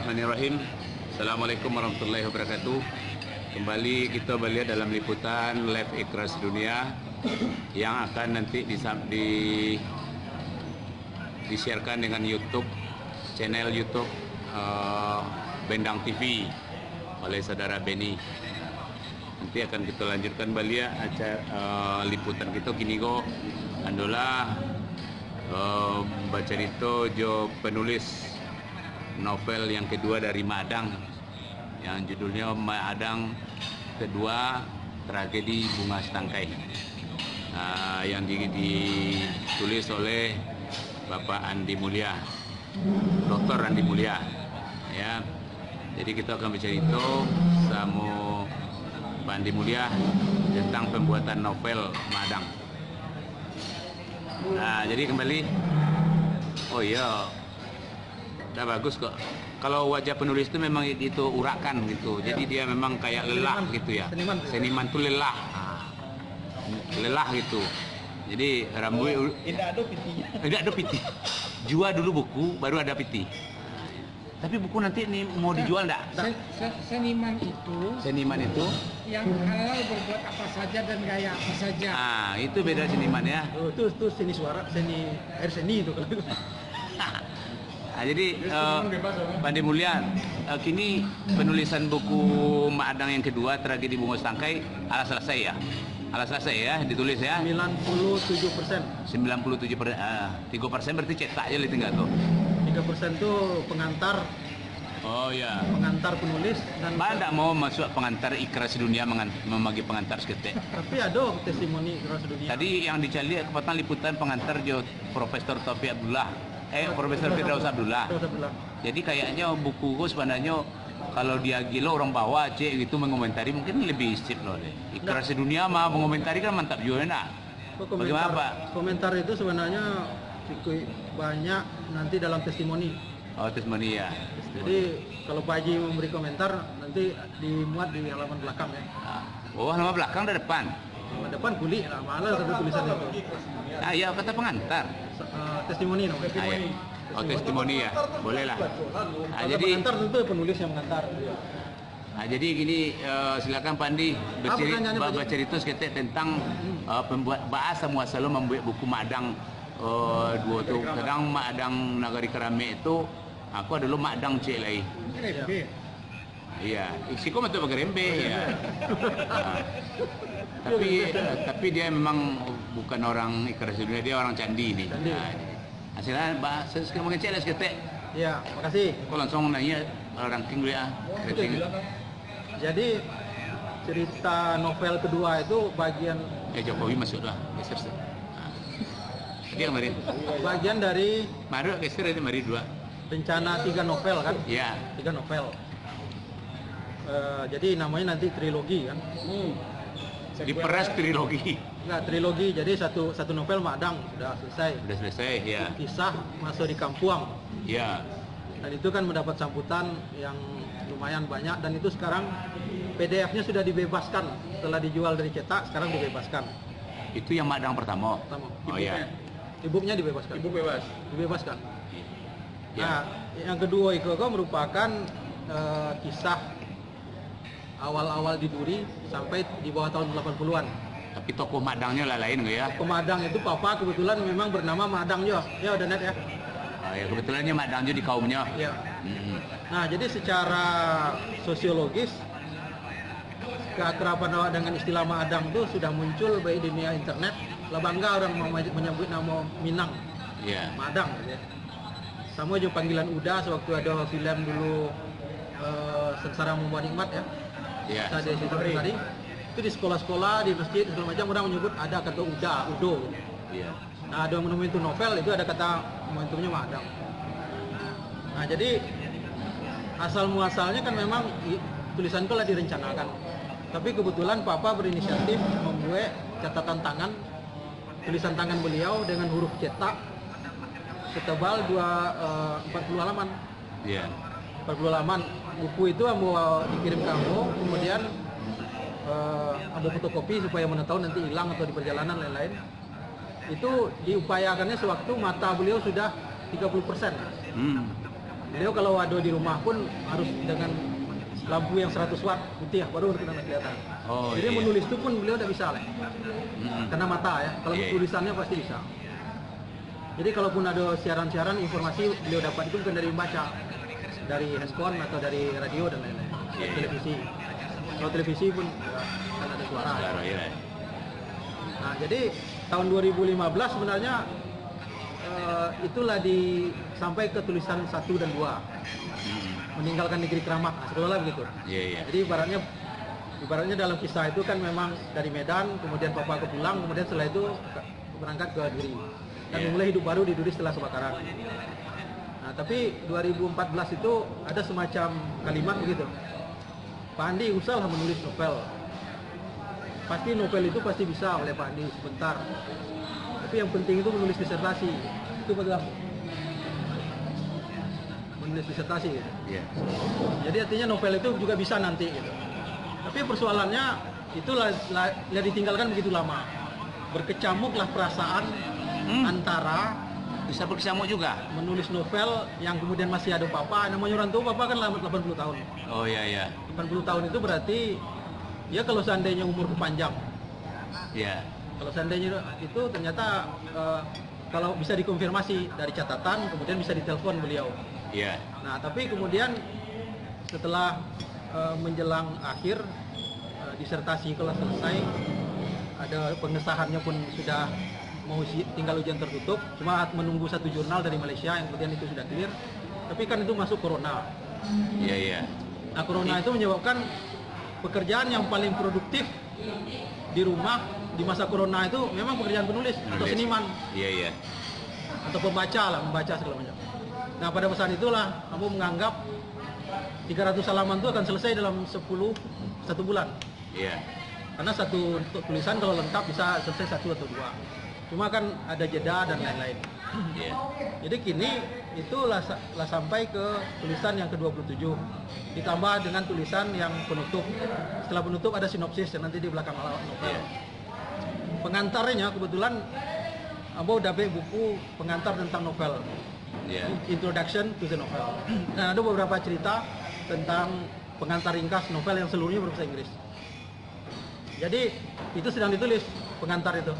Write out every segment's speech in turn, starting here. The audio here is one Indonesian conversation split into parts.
Bismillahirrahmanirrahim. Assalamualaikum warahmatullahi wabarakatuh. Kembali kita melihat dalam liputan live Ikhras Dunia yang akan nanti disiarkan dengan YouTube, channel YouTube Bendang TV oleh saudara Benny. Nanti akan kita lanjutkan balia acara liputan kita kini go andola baca itu jo penulis novel yang kedua dari Madang yang judulnya Madang Kedua Tragedi Bunga Setangkai, yang ditulis oleh Bapak Andi Mulia, Dr. Andi Mulia ya. Jadi kita akan bicara itu sama Pak Andi Mulia tentang pembuatan novel Madang. Nah, jadi kembali, oh iya, udah bagus kok. Kalau wajah penulis itu memang itu urakan gitu. Jadi dia memang kayak lelah gitu ya. Seniman tuh lelah. Lelah gitu. Jadi rambut tidak ada pitinya. Tidak ada piti. Jual dulu buku baru ada piti. Tapi buku nanti ini mau dijual enggak? Seniman itu yang halal berbuat apa saja dan gaya apa saja. Itu beda seniman ya. Itu seni suara, seni air seni itu kalau. Jadi Pak Andi Mulia, kini penulisan buku Madang yang kedua Tragedi Bunga Setangkai ala selesai ya? Ala selesai ya, ditulis ya? 97%. 97%, 3% berarti cetak aja tinggal tuh. 3% tuh pengantar. Oh ya. Pengantar penulis dan. Mbak enggak mau masuk pengantar Ikhras Dunia membagi pengantar seketik. Tapi ada testimoni Ikhras Dunia. Tadi yang dicari kepatan liputan pengantar jo Profesor Taufik Abdullah. Profesor Firdaus Abdullah. Jadi kayaknya buku sebenarnya kalau dia gila orang bawa cek gitu mengomentari mungkin lebih sip loh deh. Ikhras Dunia mah mengomentari kan mantap juga nak. Bagaimana Pak? Komentar itu sebenarnya cukup banyak nanti dalam testimoni. Oh, testimoni ya. Jadi kalau Pak Haji memberi komentar nanti dimuat di halaman belakang ya. Oh, halaman belakang dan depan. Halaman depan kulit lah, malah satu tulisan itu. Ya kata pengantar. Testimoni namanya. Oh, testimoni ya. Boleh lah. Jadi pengantar tentu penulis yang mengantar. Jadi gini, silakan Pak Andi bercerita sedikit tentang pembuat bahasa muasal membuat buku Madang dua tuh. Kadang Madang Nagari Kerame itu aku dulu Madang cek lagi. Iya, Iksiko betul pakai rembe ya. Tapi dia memang bukan orang Ikhras Dunia, dia orang candi ini. Hasilnya bahasa sekarang mungkin cek sedikit. Iya, makasih. Kau langsung nanya ranking dulu ya. Jadi cerita novel kedua itu bagian Jokowi masuk dah, geser. Dia kemarin. Bagian dari Maru geser itu mari dua. Rencana 3 novel kan? Iya. 3 novel. Jadi namanya nanti trilogi kan? Diperas trilogi. Enggak, trilogi. Jadi satu novel Madang sudah selesai. Sudah selesai ya. Kisah masuk di Kampuang. Iya. Dan itu kan mendapat sambutan yang lumayan banyak dan itu sekarang PDF-nya sudah dibebaskan setelah dijual dari cetak, sekarang dibebaskan. Itu yang Madang pertama. Oh iya. E-booknya dibebaskan. E-book bebas. Dibebaskan. Ya. Nah, yang kedua itu merupakan kisah awal-awal di Duri sampai di bawah tahun 80-an. Tapi tokoh Madangnya lah lain nggak ya? Tokoh Madang itu papa kebetulan memang bernama Madang juga. Ya udah net ya. Ya kebetulannya Madang juga di kaumnya. Ya. Nah, jadi secara sosiologis keakraban awak dengan istilah Madang itu sudah muncul baik di dunia internet. Lah bangga orang mau menyebut nama Minang. Iya. Madang ya. Sama juga panggilan Uda sewaktu ada film dulu Sengsara Membawa Nikmat ya. Iya. Saya di situ tadi. Itu di sekolah-sekolah, di masjid segala macam orang menyebut ada kata Udo. Iya. Nah, ada momentum novel itu ada kata momentumnya Madang. Nah, jadi asal muasalnya kan memang tulisan itu lah direncanakan. Tapi kebetulan Papa berinisiatif membuat catatan tangan, tulisan tangan beliau dengan huruf cetak setebal 40 halaman. Iya. 40 halaman. Buku itu mau dikirim ke Ambo, kemudian Ambo fotokopi supaya mana tahu nanti hilang atau di perjalanan lain-lain. Itu diupayakannya sewaktu mata beliau sudah 30%. Beliau kalau ada di rumah pun harus dengan lampu yang 100 watt putih ya, baru kena kelihatan. Oh, Jadi iya. menulis itu pun beliau tidak bisa lah. Mm-mm. Karena mata ya. Kalau Iya. tulisannya pasti bisa. Jadi kalaupun ada siaran-siaran informasi beliau dapat itu bukan dari membaca, dari handphone atau dari radio dan lain-lain. Iya. Televisi. Kalau televisi pun ya, kan ada suara. Claro, iya. Nah, jadi tahun 2015 sebenarnya itulah sampai ke tulisan 1 dan 2. Mm-mm. Meninggalkan negeri keramat, nah, sekolah begitu. Iya, iya. Jadi ibaratnya dalam kisah itu kan memang dari Medan, kemudian papa kepulang, kemudian setelah itu berangkat ke Duri. Dan Iya. memulai hidup baru di Duri setelah kebakaran. Nah, tapi 2014 itu ada semacam kalimat begitu. Pak Andi usahlah menulis novel. Pasti novel itu pasti bisa oleh Pak Andi sebentar. Tapi yang penting itu menulis disertasi. Itu betul. Menulis disertasi gitu. Iya. Jadi artinya novel itu juga bisa nanti gitu. Tapi persoalannya itulah ditinggalkan begitu lama. Berkecamuklah perasaan antara Bisa berkecamuk juga. menulis novel yang kemudian masih ada papa. Namanya orang tua papa kan 80 tahun. Oh iya, iya. 80 tahun itu berarti ya kalau seandainya umur kepanjang. Iya. Kalau seandainya itu ternyata kalau bisa dikonfirmasi dari catatan kemudian bisa ditelepon beliau. Iya. Nah, tapi kemudian setelah menjelang akhir disertasi kalau selesai, ada pengesahannya pun sudah mau tinggal ujian tertutup, cuma menunggu satu jurnal dari Malaysia yang kemudian itu sudah clear. Tapi kan itu masuk corona. Iya, iya. Nah, corona itu menyebabkan pekerjaan yang paling produktif di rumah di masa corona itu memang pekerjaan penulis atau seniman Iya, iya. atau pembaca lah, membaca segala macam. Nah, pada saat itulah kamu menganggap 300 halaman itu akan selesai dalam 1 bulan. Iya. Karena satu tulisan kalau lengkap bisa selesai 1 atau 2. Cuma kan ada jeda dan lain-lain. Iya. Jadi kini itulah sampai ke tulisan yang ke-27. Ditambah dengan tulisan yang penutup. Setelah penutup ada sinopsis yang nanti di belakang novel. Iya. Pengantarnya kebetulan Ambo udah buku pengantar tentang novel. Iya. Introduction to the novel. Dan ada beberapa cerita tentang pengantar ringkas novel yang seluruhnya berbahasa Inggris. Jadi itu sedang ditulis pengantar itu.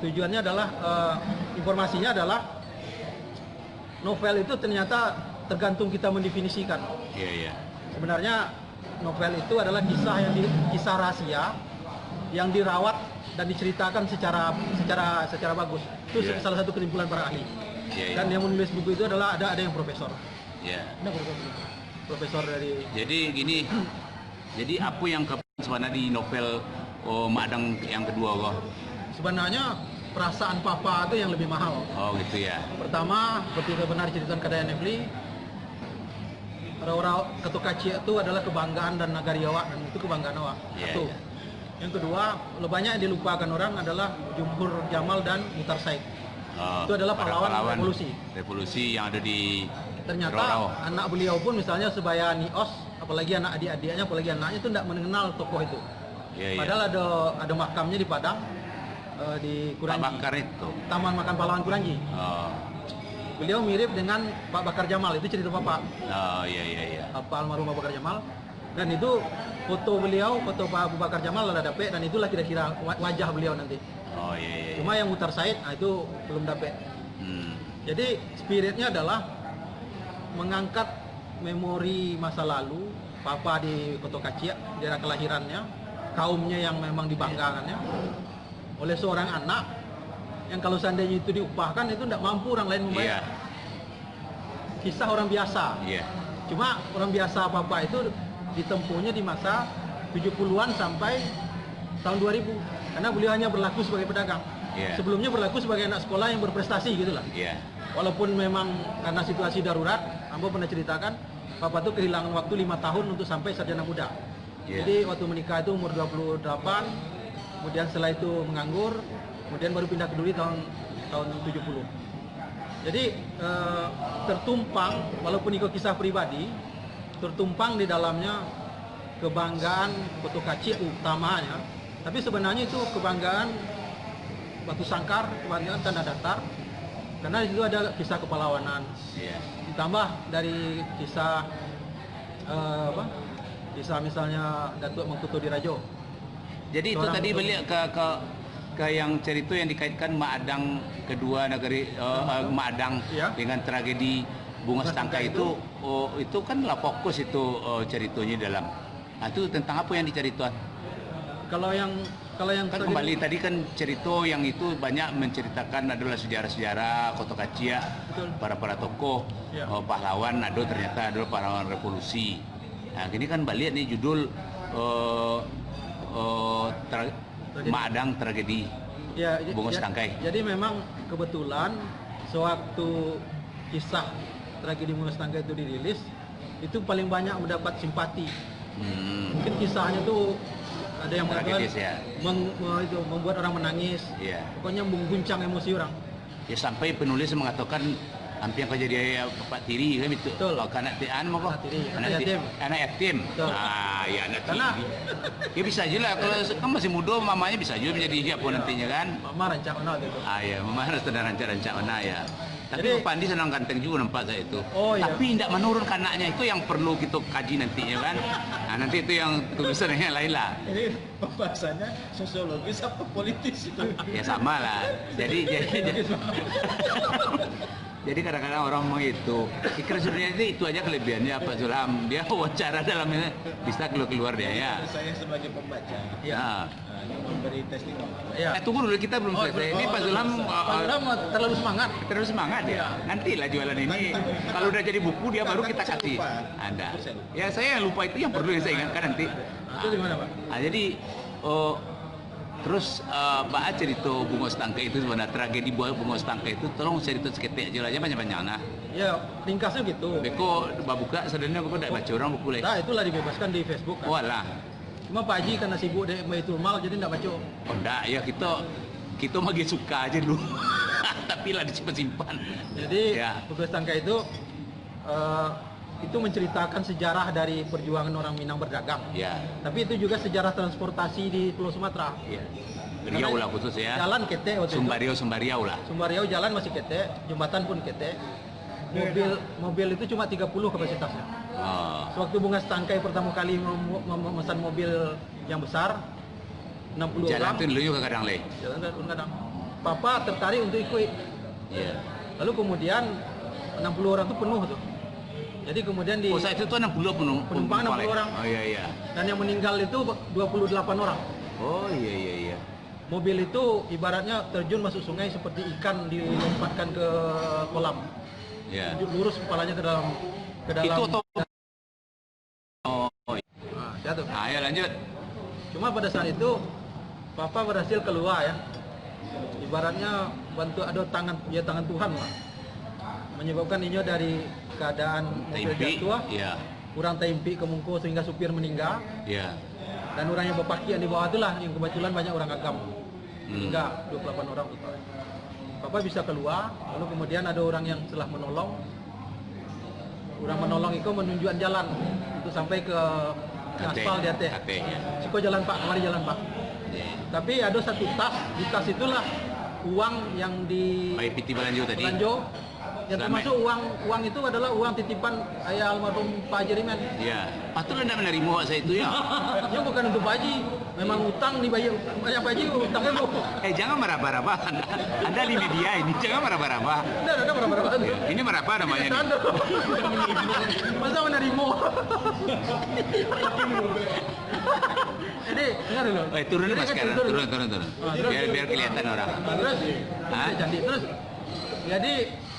Tujuannya adalah informasinya adalah novel itu ternyata tergantung kita mendefinisikan. Iya, iya. Sebenarnya novel itu adalah kisah rahasia yang dirawat dan diceritakan secara bagus. Itu Iya. salah satu kesimpulan para ahli. Iya, iya. Dan yang menulis buku itu adalah ada yang profesor. Iya. Ada profesor dari Jadi gini. Jadi apa yang sebenarnya di novel Madang yang kedua kok? sebenarnya perasaan papa itu yang lebih mahal. Oh gitu ya. Pertama, seperti benar diceritakan Kadaya Nevli, orang-orang Katokaci itu adalah kebanggaan dan nagariawa, dan itu kebanggaan awak. Iya, Satu. iya. Yang kedua, banyak yang dilupakan orang adalah Jumhur Jamal dan Mutar Said. Oh, Itu adalah para pahlawan revolusi. Revolusi yang ada di Ternyata Rorau. anak beliau pun misalnya sebaya Nios, apalagi anak adik-adiknya, apalagi anaknya itu tidak mengenal tokoh itu. Iya, iya. Padahal ada makamnya di Padang, di Pak Kuranji. Bakar itu. Taman Makam Pahlawan Kuranji. Oh. Beliau mirip dengan Pak Bakar Jamal, itu cerita Bapak. Oh iya, iya, iya. Pak almarhum Abu Bakar Jamal. Dan itu foto beliau, foto Pak Abu Bakar Jamal ada dapet, dan itulah kira-kira wajah beliau nanti. Oh iya, iya. Cuma yang Mutar Said, nah itu belum dapet. Hmm. Jadi spiritnya adalah mengangkat memori masa lalu Papa di Koto Kacia, daerah kelahirannya, kaumnya yang memang dibanggakannya oleh seorang anak yang kalau seandainya itu diupahkan itu tidak mampu orang lain Iya. membayar. Kisah orang biasa. Iya. Cuma orang biasa Papa itu ditempuhnya di masa 70-an sampai tahun 2000 karena beliau hanya berlaku sebagai pedagang. Iya. Sebelumnya berlaku sebagai anak sekolah yang berprestasi gitu lah. Iya. Walaupun memang karena situasi darurat, Ambo pernah ceritakan, Papa tuh kehilangan waktu 5 tahun untuk sampai sarjana muda. Iya. Jadi waktu menikah itu umur 28, kemudian setelah itu menganggur, kemudian baru pindah ke Duri tahun 70. Jadi tertumpang, walaupun itu kisah pribadi, tertumpang di dalamnya kebanggaan Koto Kaci utamanya, tapi sebenarnya itu kebanggaan Batu Sangkar, kebanggaan Tanah Datar, Karena di situ ada kisah kepahlawanan. Iya. Ditambah dari kisah kisah misalnya Datuk Mengkutu Dirajo. Jadi itu Seorang tadi Mengkutu. balik ke yang cerita yang dikaitkan Maadang kedua negeri Maadang Iya. dengan tragedi Bunga Setangkai itu itu kan lah fokus itu ceritanya dalam. Nah, itu tentang apa yang diceritakan? Kalau yang Kan kembali tadi kan cerita yang itu banyak menceritakan adalah sejarah-sejarah Kota Kacia, Betul. para tokoh Ya. pahlawan ternyata adalah pahlawan revolusi. Nah, ini kan balik nih judul Maadang tragedi ya, Bunga Setangkai. Jadi memang kebetulan sewaktu kisah tragedi Bunga Setangkai itu dirilis, itu paling banyak mendapat simpati. Mungkin kisahnya tuh ada yang mengatakan Tragedis ya. Membuat orang menangis. Iya. Pokoknya mengguncang emosi orang. Ya sampai penulis mengatakan hampir yang kejadian Pak Tiri kan itu. Betul. Anak tian mau kok? Anak tiri, anak yatim. Anak yatim. Betul. Ah, ya anak Karena- tiri. Ya bisa aja lah kalau kan masih muda mamanya bisa juga menjadi siapa nantinya kan. Mama rancang gitu. Ah ya, memang harus ada rancak-rancak mana ya. Tapi Jadi- Pak Pandi senang ganteng juga nampak saya itu. Oh, iya. Tapi tidak menurun anaknya itu yang perlu kita kaji nantinya kan. Nah, nanti itu yang tulisan yang lain lah. Ini pembahasannya sosiologis apa politis itu? Ya sama lah. Jadi kadang-kadang orang mau itu Ikrar Suryadi itu aja kelebihannya Pak Zulham. Dia wawancara dalamnya bisa keluar dia ya. Saya sebagai pembaca Ya. memberi testimoni. Ya. Tunggu dulu kita belum selesai. Ini Pak Zulham Pak Ilham terlalu semangat. terus semangat ya. Nantilah jualan ini. Kalau udah jadi buku dia baru kita kasih. Ada. Ya saya yang lupa itu yang perlu saya ingatkan nanti. Nah, itu di mana, Pak? Nah, jadi terus Pak A cerita Bunga Setangkai itu sebenarnya tragedi Bunga Setangkai itu tolong cerita seketik aja banyak-banyak nah. Ya, ringkasnya gitu. Beko babuka sebenarnya beko tidak baca orang buku leh. Nah, itulah dibebaskan di Facebook kan. Walah. Cuma Pak Haji karena sibuk di Baitul Mal jadi enggak baca. Oh enggak ya kita mah suka aja dulu. Tapi lah disimpan-simpan. Jadi Ya. Bunga Setangkai itu menceritakan sejarah dari perjuangan orang Minang berdagang. Ya. Tapi itu juga sejarah transportasi di Pulau Sumatera. Ya. Riau lah khusus ya. Jalan kete waktu itu. Sumbariau lah. Sumbarriau jalan masih kete, jembatan pun kete. Mobil itu cuma 30 kapasitasnya. Oh. Sewaktu Bunga Setangkai pertama kali memesan mobil yang besar 60 Jalan orang. tuh dulu juga kadang leh. Jalan kadang. Papa tertarik untuk ikut. Iya. Lalu kemudian 60 orang itu penuh tuh. Jadi kemudian Oh, saat itu tuh 60 Penumpang 60 orang. Oh iya. dan yang meninggal itu 28 orang. Oh iya. Mobil itu ibaratnya terjun masuk sungai seperti ikan dilompatkan ke kolam. Iya. Lurus kepalanya ke dalam Itu atau Oh, Nah, jatuh. ayo lanjut. Cuma pada saat itu Papa berhasil keluar ya. Ibaratnya bantu ada tangan Tuhan lah. Menyebabkan ini dari keadaan mobil Tempi. jatuh, Iya. kurang tempi ke mungko sehingga supir meninggal Iya. dan orang yang berpakaian di bawah itulah yang kebetulan banyak orang agam. Hingga 28 orang total. Papa bisa keluar, lalu kemudian ada orang yang telah menolong. Orang menolong itu menunjukkan jalan untuk sampai ke aspal di atas. Katanya. Ciko jalan Pak, kemari jalan Pak. Iya. Tapi ada satu tas, di tas itulah uang yang di Baik piti Balanjo tadi. Belanjo. Yang Selamat. termasuk uang itu adalah uang titipan ayah almarhum Pak Haji Rimen. Iya. Patutlah tidak menerima saya itu ya. Ini bukan untuk Pak Haji, memang utang di Pak Haji utangnya mau. Jangan marah-marah. Anda di media ini jangan marah-marah. Ada berapa? Ini marah namanya nih. Ada. Masa menerima? Jadi dengar dulu. Turun Jadi mas kan sekarang. Turun. terus. Biar kelihatan orang. Terus, Hah? terus. Jadi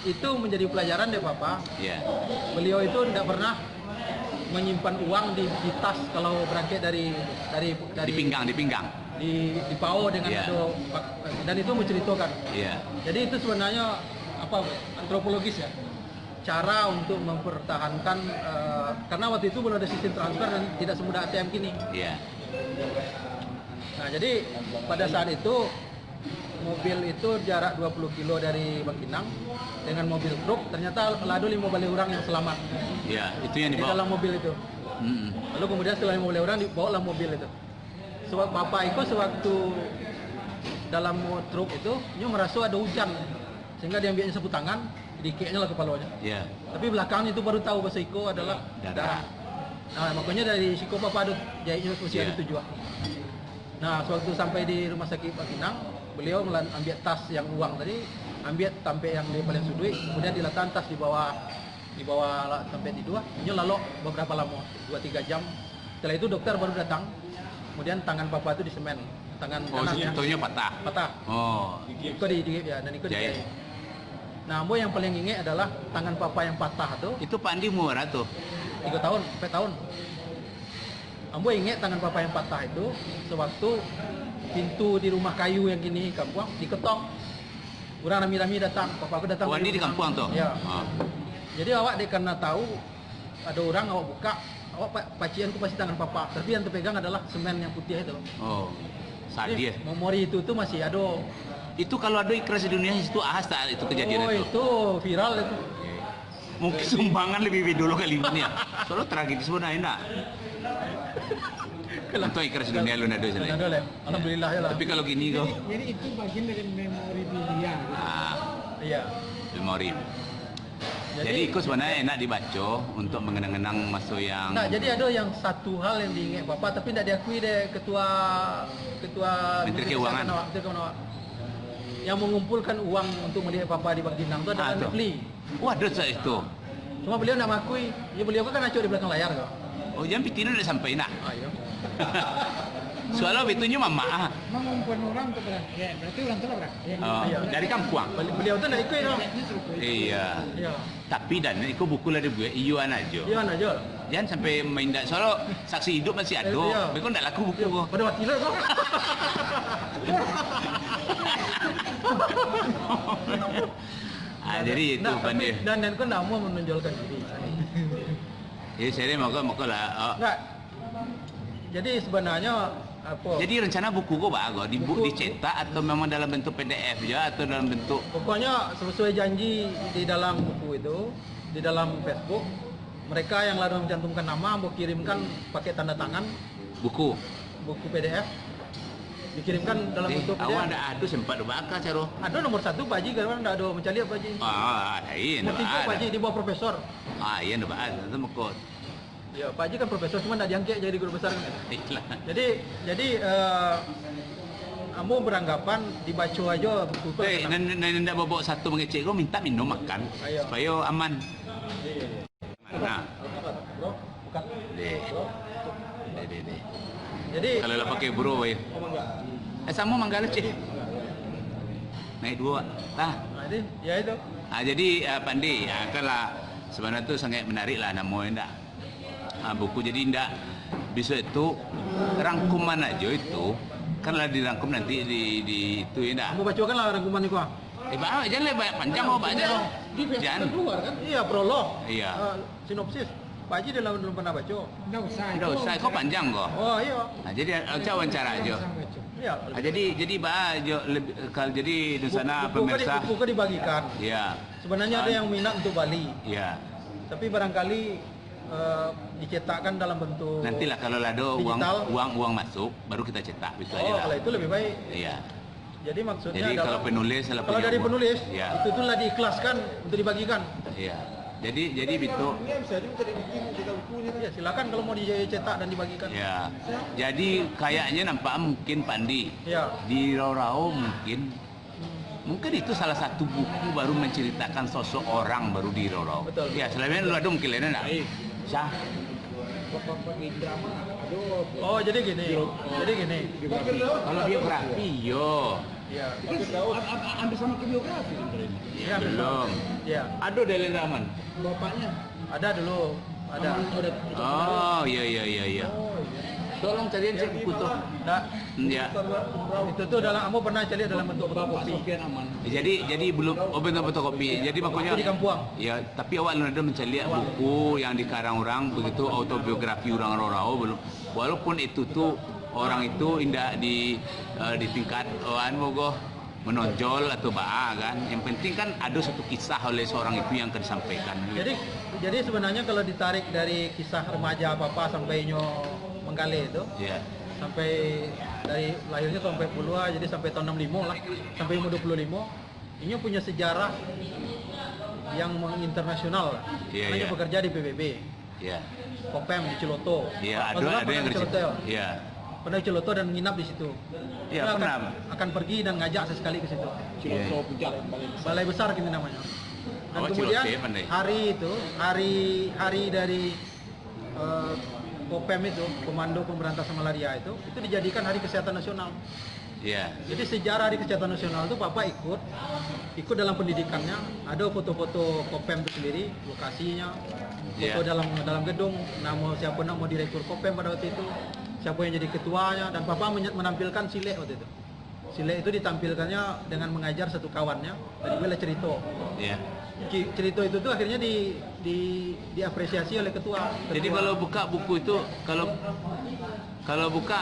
itu menjadi pelajaran deh Papa. Iya. Beliau itu tidak pernah menyimpan uang di tas kalau berangkat dari Di pinggang. di PAO dengan Iya. dan itu menceritakan. Iya. Jadi itu sebenarnya apa antropologis ya, cara untuk mempertahankan karena waktu itu belum ada sistem transfer dan tidak semudah ATM kini. Iya. Nah jadi pada saat itu mobil itu jarak 20 kilo dari Bangkinang dengan mobil truk ternyata ada 5 balik orang yang selamat Iya. Itu yang di dibawa. dalam mobil itu. Mm-mm. Lalu kemudian setelah 5 balik orang dibawalah mobil itu. Bapak itu sewaktu dalam truk itu, dia merasa ada hujan sehingga diambilnya sapu tangan, dikeknya lah kepalanya. Ya. Tapi belakangnya itu baru tahu bahasa Iko adalah darah. Nah, makanya dari Siko papa ada jahitnya usia Iya. 7. Nah, sewaktu sampai di rumah sakit Pakinang, beliau ambil tas yang uang tadi, ambil sampai yang dia paling sudut, kemudian diletakkan tas di bawah sampai di 2, kemudian lalu beberapa lama, 2-3 jam. Setelah itu dokter baru datang, kemudian tangan papa itu disemen, tangan kanannya Contohnya patah. patah. Oh. Iko digigit ya, dan Iko Jahit. dijahit. Nah, ambo yang paling ingat adalah tangan papa yang patah itu Itu Pak Andi umur tuh. 3 tahun, 4 tahun. Ambo ingat tangan papa yang patah itu sewaktu pintu di rumah kayu yang gini kampung diketok. Orang rami-rami datang, papa aku datang. Oh, Andi di rumah. kampung tuh. Ya. Oh. Jadi awak dia karena tahu ada orang awak buka, awak pacianku pasti tangan papa. Tapi yang terpegang adalah semen yang putih itu. Oh. Sadis. Jadi, memori itu tuh masih ada. Itu kalau ada ikhlas di dunia itu ahas tak itu kejadian Oh, itu. itu viral itu. Mungkin sumbangan lebih dulu kali ini ya. Soalnya tragedi sebenarnya enggak. Untuk ikhlas di dunia lu ada sana. Ada lah. Alhamdulillah ya lah. Tapi kalau gini kau, Jadi itu bagian dari memori dunia. ah, Iya. memori. Jadi itu sebenarnya enak dibaca untuk mengenang-enang masa yang. Nah, jadi ada yang satu hal yang diingat Bapak tapi tidak diakui deh ketua Menteri Keuangan. Menteri Keuangan. Yang mengumpulkan uang untuk melihat Bapak di Bangkinang itu adalah tuh. Nepli. Waduh itu. Cuma beliau tidak mengakui. Ya beliau kan acuk di belakang layar kok. Oh, jangan pitin udah sampai nak. Ayo. Soalnya itunya mama. Mengumpulkan orang ke berarti, ya, berarti orang tua berarti. Ya, Oh, Iya. dari kampung. Beliau tuh tidak ikut dong. Iya. Iya. Tapi dan itu buku lah dibuat iuan aja. Iya aja. Jangan sampai main dak. Soalnya saksi hidup masih ada. Iya. Mereka ndak laku buku kok. Pada waktu itu kok. Jadi itu Nah, kan tapi- dia. Dan kan tidak mau menonjolkan diri. Jadi saya mau lah. Enggak. Jadi sebenarnya apa? Jadi rencana buku kok bagus Buku- dicetak atau memang dalam bentuk PDF ya atau dalam bentuk Pokoknya sesuai janji di dalam buku itu, di dalam Facebook, mereka yang lalu mencantumkan nama mau kirimkan pakai tanda tangan buku. buku PDF, dikirimkan dalam bentuk Awak PDF. ada sempat bakal caro. Ada nomor 1 Pak Haji, karena tidak ada mencari Pak Haji. Ah, iya, Nomor 3 Pak Haji di bawah profesor. Ah, iya, ndak ada. Itu mekot. Ya Pak Haji kan profesor, cuma tidak diangkat jadi guru besar kan. Iklan. Jadi kamu beranggapan dibaca aja buku itu. Eh, ndak bawa satu mengecek kau minta minum makan Ayo. supaya aman. Nah, Bro, bukan. deh. Jadi Kalau lah pakai bro ya. Sama manggala cik. Naik 2. Nah, jadi ya itu. jadi Pandi, ya kan lah sebenarnya tu sangat menarik lah namanya ndak. Buku jadi ndak bisa itu rangkuman aja itu kan lah dirangkum nanti di itu ya ndak. Kamu bacakan lah rangkuman itu. Jangan lah banyak panjang kok banyak kok. Di Facebook Jangan. keluar kan? Iya, prolog. Iya. Sinopsis. Pak Haji dia belum pernah baca. Nggak usah. Udah usah kok panjang kok. Oh iya. Nah, jadi wawancara aja. Iya. Jadi kalau jadi di sana pemirsa. Buku dibagikan. Ya, Sebenarnya ada yang minat untuk Bali, ya. tapi barangkali dicetakkan dalam bentuk. Nantilah kalau ada Digital. uang masuk, baru kita cetak itu aja Oh, lah. kalau itu lebih baik. Iya. Jadi maksudnya Jadi adalah kalau penulis kalau dari penulis ya, itu itulah diikhlaskan untuk dibagikan. iya. Jadi itu, Ya silakan kalau mau dicetak dan dibagikan. ya. Jadi kayaknya nampak mungkin Pandi Ya. di Rau mungkin itu salah satu buku baru menceritakan sosok orang baru di Rau. Betul. Ya, selama ini lu ada mungkin lainnya enggak? Syah. Oh jadi gini. Jadi gini. Kalau biografi, yo. Ya. Ambil sama ke biografi. Ya, Belum. Ya. Ada Dalil Rahman. Bapaknya. Ada dulu. Ada. Oh, iya. Tolong cariin saya buku tuh. Nah, Ya. itu tuh dalam kamu pernah cari dalam bentuk fotokopi. Sofian Aman. Jadi belum bentuk fotokopi. Jadi makanya Itu di kampung. ya, tapi awak ada mencari buku yang dikarang orang begitu autobiografi orang Rorau belum. Walaupun itu tuh orang itu indah di tingkat mogo menonjol atau kan. Yang penting kan ada satu kisah oleh seorang itu yang akan disampaikan. Jadi sebenarnya kalau ditarik dari kisah remaja Papa sampai Nyo Menggale itu, Ya. sampai dari lahirnya sampai puluhan, jadi sampai tahun 65 lah, sampai umur 25, Inyo punya sejarah yang internasional. Iya, Inyo iya. bekerja di PBB, Iya. Kopem di Ciloto. Iya, Pak Zulham ada pernah yang di kerja. Ciloto, ya? Iya. Pernah di Ciloto dan menginap di situ. Iya, Dia pernah. akan pergi dan ngajak sesekali ke situ. Iya. Puncak yang paling besar. Balai besar gitu namanya. Dan Oh, kemudian Cilote, pandai. hari itu, hari dari Kopem itu, Komando Pemberantasan Malaria itu dijadikan Hari Kesehatan Nasional. Iya. Jadi sejarah Hari Kesehatan Nasional itu Bapak ikut dalam pendidikannya. Ada foto-foto Kopem itu sendiri, lokasinya, foto Iya. dalam gedung, siapa nama direktur Kopem pada waktu itu, siapa yang jadi ketuanya, dan Bapak menampilkan Silek waktu itu. Silek itu ditampilkannya dengan mengajar satu kawannya, tadi boleh cerita. Iya. Cerita itu tuh akhirnya diapresiasi oleh ketua. Jadi kalau buka buku itu, kalau buka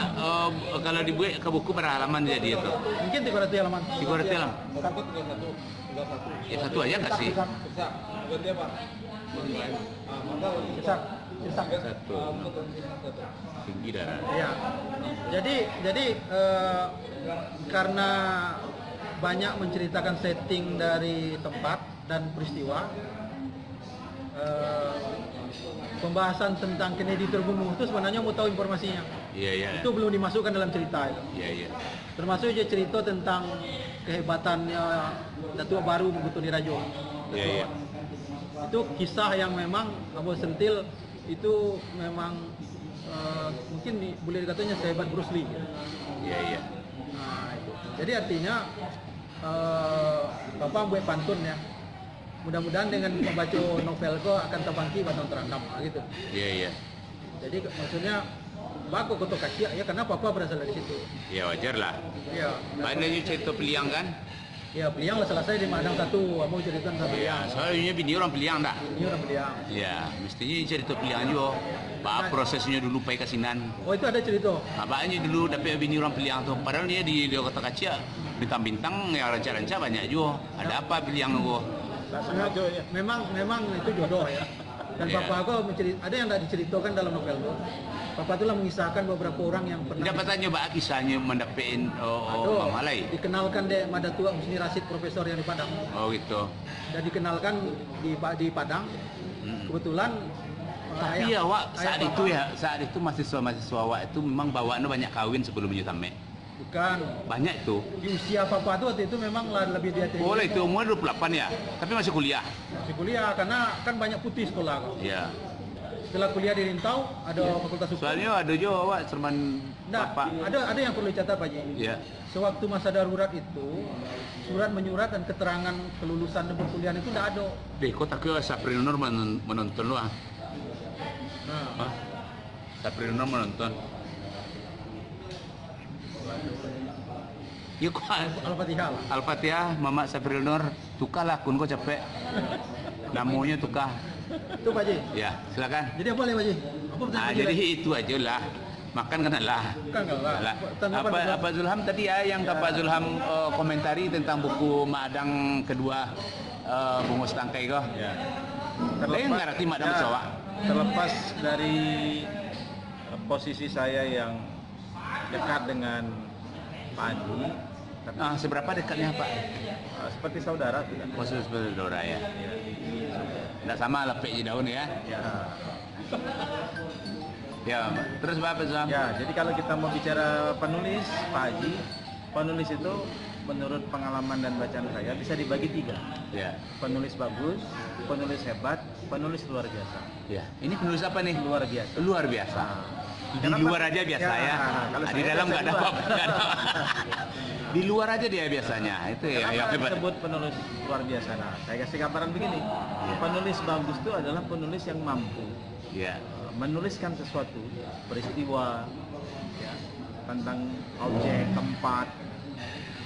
kalau dibuat ke buku berhalaman jadi itu. mungkin 300 halaman. 300 halaman. Satu tinggal satu, tinggal satu. Ya satu aja nggak sih? Bisa. Berarti apa? Bisa. Satu. Tinggi darah. Ya, jadi karena banyak menceritakan setting dari tempat dan peristiwa, pembahasan tentang Kennedy terbunuh itu sebenarnya mau tahu informasinya. Iya, iya. Itu belum dimasukkan dalam cerita itu. Iya, iya. Termasuk dia cerita tentang kehebatannya Datuk Baru Mengutuni Rajo. Iya, iya. Itu kisah yang memang Abu Sentil itu memang mungkin boleh dikatanya sehebat Bruce Lee. Iya, iya. Nah, itu. Jadi artinya Bapak buat pantun ya. Mudah-mudahan dengan membaca novel ko akan terbangki batang terandam gitu. Iya, iya. Jadi maksudnya baku koto kaki ya karena Papa berasal dari situ. Ya wajar lah. Iya. Banyak cerita peliang kan? Ya Peliang lah selesai di Madang satu. Mau cerita tentang Iya. Peliang. Soalnya bini orang peliang dah. Ini orang Peliang. Iya. Mestinya cerita peliang juga. Pak prosesnya dulu pai kasinan. Oh itu ada cerita. Abangnya dulu dapat bini orang peliang tuh. Padahal dia di kota kecil bintang-bintang ya ranca-ranca banyak juga. Ada apa peliang gua? Tak sengaja ya. Memang itu jodoh ya. Dan Iya. Papa aku ada yang tidak diceritakan dalam novel itu. Papa itulah mengisahkan beberapa orang yang pernah Dapat tanya bah kisahnya mendapetin Aduh, Malay. dikenalkan deh Mada Tua Husni Rasid profesor yang di Padang. Oh gitu. Dan dikenalkan di Padang. Kebetulan Tapi ya Wak, saat itu mahasiswa Wak itu memang bawaannya banyak kawin sebelum Tame. bukan Banyak itu. di usia Papa itu waktu itu memang lebih dia Boleh itu umur 28 ya, tapi masih kuliah. masih kuliah karena kan banyak putih sekolah. Iya. Setelah kuliah di Rintau ada fakultas hukum. Soalnya ada juga Wak serman Nah, bapak. ada yang perlu dicatat Pak Ji. Iya. Sewaktu masa darurat itu, surat menyurat dan keterangan kelulusan dan perkuliahan itu tidak ada. Deh, kok tak kira Saprinur menonton lu ah? Nah, Hah? Saprinur menonton. Ya kok Al-Fatihah lah. Al-Fatihah, Mama Saprinur, tukar lah kun kok capek. Namanya tukar. Itu Pak Ji. Ya, silakan. Jadi apa boleh Pak Ji? Apa pertanyaan Pak Ji Jadi lagi? itu aja lah. Makan kena lah. Kan enggak lah. Lah. Tanggapan Apa, Pak- apa Zulham tadi ya yang Pak Zulham komentari tentang buku Madang kedua Bungus Tangkai kok. Ya. Lain nggak ngerti Madang Jawa. Terlepas dari posisi saya yang dekat dengan Pak Haji, tapi Seberapa dekatnya Pak? seperti saudara sudah. Khusus saudara ya. Tidak sama lepek di daun ya. Ya. Ya, terus Pak Zulham? Ya, jadi kalau kita mau bicara penulis, Pak Haji, penulis itu menurut pengalaman dan bacaan saya bisa dibagi 3. Ya. Penulis bagus, penulis hebat, penulis luar biasa. Ya. Ini penulis apa nih? Luar biasa. Luar biasa. Di Kenapa? luar aja biasa ya. Kalau Di saya dalam nggak ada biasa apa-apa. nggak ada. Di luar aja dia biasanya. Itu ya yang Kenapa hebat. disebut penulis luar biasa? Nah, saya kasih gambaran begini. Penulis bagus itu adalah penulis yang mampu Ya. menuliskan sesuatu, peristiwa, ya, tentang objek, tempat,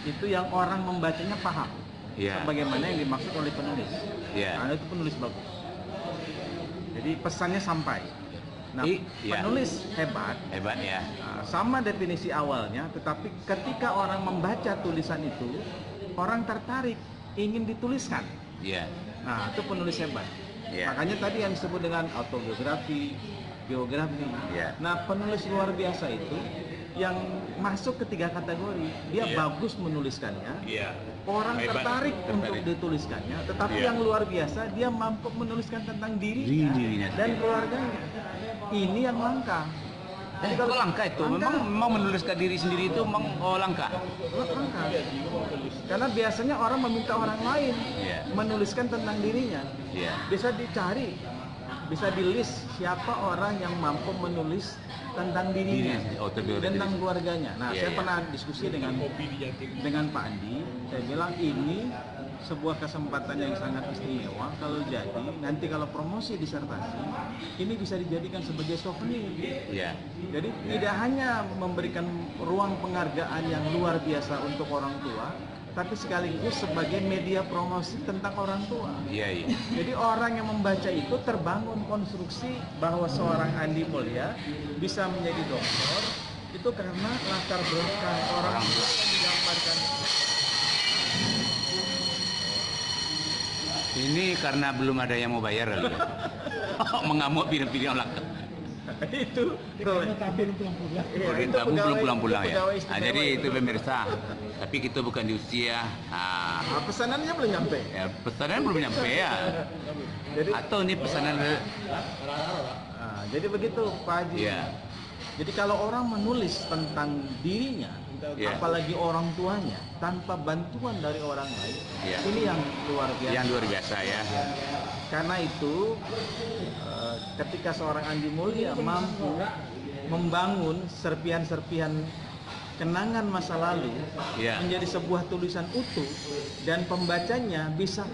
itu yang orang membacanya paham. Ya. Sebagaimana yang dimaksud oleh penulis. Ya. Nah, itu penulis bagus. Jadi pesannya sampai. Nah, Ya. penulis hebat. Hebat ya. Nah, sama definisi awalnya, tetapi ketika orang membaca tulisan itu, orang tertarik ingin dituliskan. Ya. Nah, itu penulis hebat. Ya. Makanya tadi yang disebut dengan autobiografi, biografi. Ya. Nah, penulis luar biasa itu yang masuk ke 3 kategori. Dia Iya. bagus menuliskannya, Iya. orang Hebat, tertarik untuk tertarik. dituliskannya, tetapi Iya. yang luar biasa dia mampu menuliskan tentang dirinya Dirinya. dan keluarganya. Ini yang langka. Jadi Kok langka itu? Memang menuliskan diri sendiri itu memang langka. langka. Karena biasanya orang meminta orang lain Iya. menuliskan tentang dirinya. Iya. Bisa dicari, bisa di list siapa orang yang mampu menulis tentang dirinya, Diri, autobiografi. tentang keluarganya. Nah, Iya, saya iya. pernah diskusi dengan Pak Andi. Saya bilang ini sebuah kesempatan yang sangat istimewa. Kalau jadi nanti kalau promosi disertasi, ini bisa dijadikan sebagai souvenir. Iya. Jadi tidak hanya memberikan ruang penghargaan yang luar biasa untuk orang tua, tapi sekaligus sebagai media promosi tentang orang tua. Iya, iya. Jadi orang yang membaca itu terbangun konstruksi bahwa seorang Andi Mulya bisa menjadi dokter itu karena latar belakang orang tua yang digambarkan. Ini karena belum ada yang mau bayar kali ya. Mengamuk pilih-pilih orang. Itu Perintah belum pulang-pulang ya. Nah, jadi itu pemirsa. Tapi kita bukan di usia. Nah, pesanannya belum nyampe. ya, pesanan belum nyampe ya. Jadi Atau ini pesanan jadi begitu Pak Haji. ya. Jadi kalau orang menulis tentang dirinya, Iya. apalagi orang tuanya, tanpa bantuan dari orang lain, Iya. ini yang luar biasa. Yang luar biasa ya. Karena itu, ketika seorang Andi Mulya mampu membangun serpihan-serpihan kenangan masa lalu Iya. menjadi sebuah tulisan utuh dan pembacanya bisa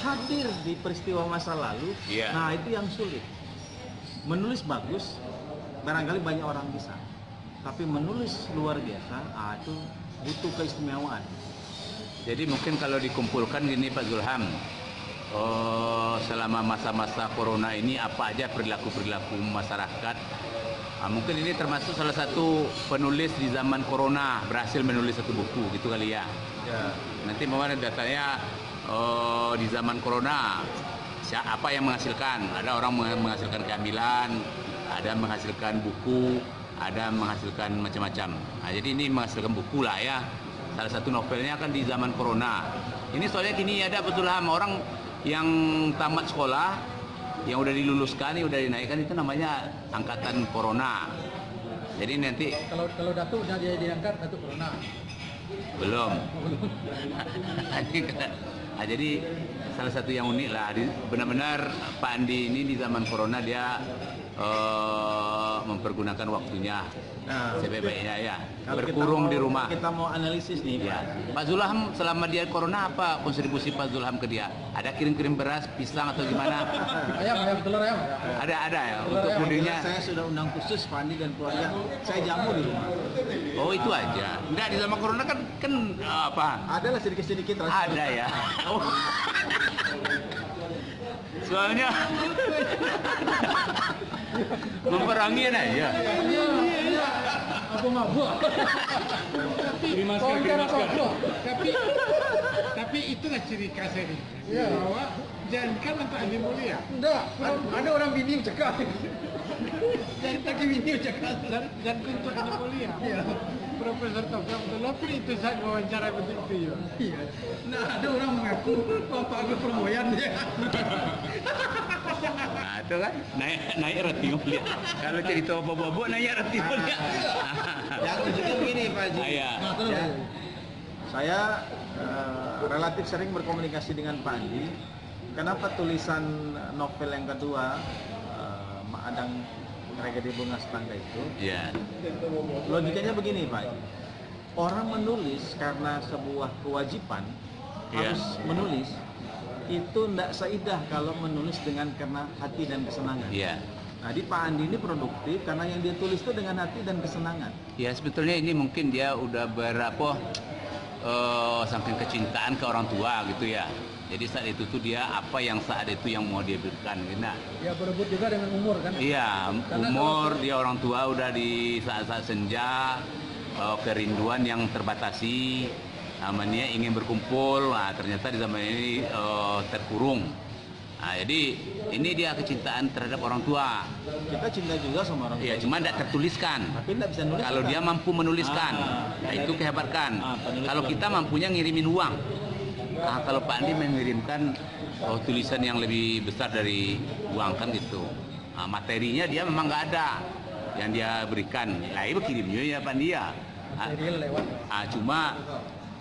hadir di peristiwa masa lalu, Iya. nah itu yang sulit. Menulis bagus, barangkali banyak orang bisa, tapi menulis luar biasa, itu butuh keistimewaan. Jadi mungkin kalau dikumpulkan gini Pak Zulham, selama masa-masa corona ini apa aja perilaku-perilaku masyarakat. Mungkin ini termasuk salah satu penulis di zaman corona berhasil menulis satu buku gitu kali ya. Ya. Nanti mau ada datanya di zaman corona apa yang menghasilkan? Ada orang menghasilkan kehamilan, ada menghasilkan buku, ada menghasilkan macam-macam. Nah, jadi ini menghasilkan buku lah ya. Salah satu novelnya kan di zaman corona. Ini soalnya gini ada betul orang yang tamat sekolah, yang udah diluluskan, yang udah dinaikkan itu namanya angkatan corona. Jadi nanti Kalau Datuk dia diangkat Datuk Corona. belum. Nah, jadi salah satu yang unik lah, benar-benar Pak Andi ini di zaman corona dia mempergunakan waktunya Nah, sebaik-baiknya ya, kalau berkurung kita di rumah. Kita mau analisis nih, Ya, Pak. Pak Zulham selama dia corona apa kontribusi Pak Zulham ke dia? Ada kirim-kirim beras, pisang atau gimana? Ayam, telur ayam. Ada ya untuk pudingnya. Saya sudah undang khusus Pak Andi dan keluarga. Saya jamu di rumah. Oh itu aja. Enggak di zaman corona kan apa? Adalah sedikit-sedikit rasa. Ada ya. Oh. Soalnya memerangi aja. Iya. Apa mabuk? Wawancara mabuk. Tapi itulah ciri khas ini. Iya. Bahwa jangankan untuk Andi Mulya. Enggak, ada orang bini cekak. Jadi lagi video cakap dan untuk Andi Mulya. Iya. Profesor Taufik Abdullah pun itu saat wawancara betul itu. Iya. Nah, ada orang mengaku Bapak Agus Pramoyan ya. Nah itu kan naik roti mulia. Kalau cerita bobo naik roti mulia. Yang tunjuknya begini Pak Haji. Iya. Nah, terus. Ya. Saya relatif sering berkomunikasi dengan Pak Andi. Kenapa tulisan novel yang kedua, Mak Adang Tragedi Bunga Setangga itu? Iya. Logikanya begini Pak. Orang menulis karena sebuah kewajiban Iya. harus menulis, itu tidak seindah kalau menulis dengan karena hati dan kesenangan. Iya. Nah, di Pak Andi ini produktif karena yang dia tulis itu dengan hati dan kesenangan. Ya sebetulnya ini mungkin dia udah saking kecintaan ke orang tua gitu ya. Jadi saat itu tuh dia apa yang saat itu yang mau dia berikan gitu. Nah, Ya berebut juga dengan umur kan. iya, Karena umur dia orang tua udah di saat-saat senja, kerinduan yang terbatasi, namanya ingin berkumpul. Nah, ternyata di zaman ini terkurung. Nah, jadi ini dia kecintaan terhadap orang tua. Kita cinta juga sama orang tua. Ya, cuma tidak tertuliskan. Tapi tidak bisa nulis. Kalau dia mampu menuliskan, nah itu kehebatan. Kalau kita mampunya ngirimin uang. Nah, kalau Pak Andi mengirimkan tulisan yang lebih besar dari uang kan gitu. Nah, materinya dia memang nggak ada yang dia berikan. Nah, itu kirimnya ya Pak Andi ya. Material lewat.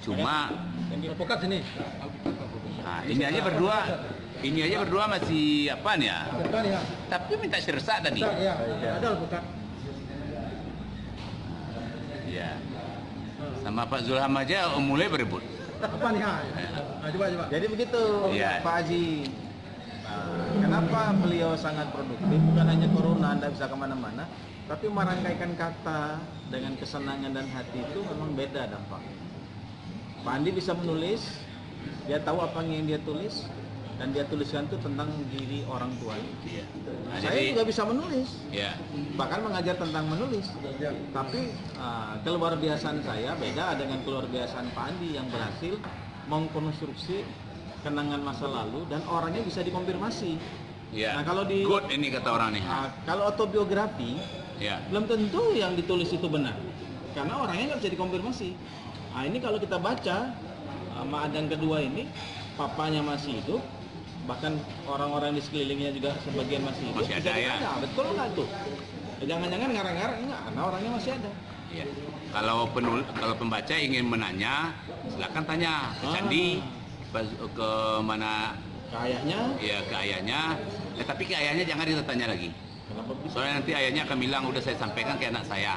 Cuma Alpukat sini. nah, ini aja berdua masih apa nih ya? Depan ya. Tapi minta sirsa tadi. Ya, ada alpukat. Ya. Sama Pak Zulham aja mulai berebut. Apa nih? Nah, coba. Jadi begitu, Iya. Pak Haji. Kenapa beliau sangat produktif? Bukan hanya corona, Anda bisa kemana-mana, tapi merangkaikan kata dengan kesenangan dan hati itu memang beda dampaknya. Pak Andi bisa menulis, dia tahu apa yang dia tulis, dan dia tuliskan itu tentang diri orang tua. Iya. Nah, Saya jadi juga bisa menulis, ya. bahkan mengajar tentang menulis. Ya. Tapi keluar biasaan saya beda dengan keluar biasaan Pak Andi yang berhasil mengkonstruksi kenangan masa lalu dan orangnya bisa dikonfirmasi. Ya. Nah, kalau di Good ini kata orang nih. kalau autobiografi Ya. belum tentu yang ditulis itu benar karena orangnya nggak bisa dikonfirmasi. Nah, ini kalau kita baca Maadang kedua ini papanya masih hidup, bahkan orang-orang di sekelilingnya juga sebagian masih hidup. Masih ada, Bisa ya? ditanya, betul nggak tuh? Jangan-jangan ngarang-ngarang enggak, karena orangnya masih ada. Ya. Kalau pembaca ingin menanya, silakan tanya ke Candi, ke mana Kayaknya ya ke ayahnya. Tapi ke ayahnya jangan kita tanya lagi. kenapa bisa? Soalnya nanti ayahnya akan bilang udah saya sampaikan ke anak saya.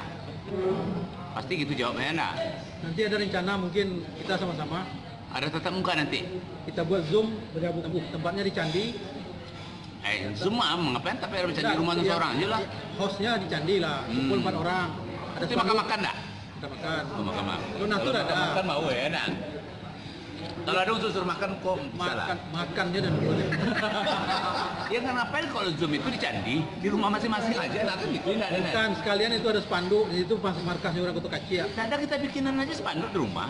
Pasti gitu jawabnya nak. Nanti ada rencana mungkin kita sama-sama Ada tatap muka nanti. kita buat Zoom bedah buku. Tempatnya di Candi. Semua ngapain tapi harus bisa di rumah Iya, seorang aja lah. Hostnya di Candi lah. Kumpul 4 orang. Ada Nanti spanduk. makan-makan dah. Kita makan. Makan. Donatur ada. Makan mau ya nak. Kalau ada unsur makan kok bisa lah. Makannya dan boleh. Ya kan ngapain kalau Zoom itu di Candi, di rumah masing-masing aja lah kan gitu. Enggak ada. Bukan, sekalian itu ada spanduk, di situ markasnya orang Kutu Kaci ya. Kadang kita bikinan aja spanduk di rumah.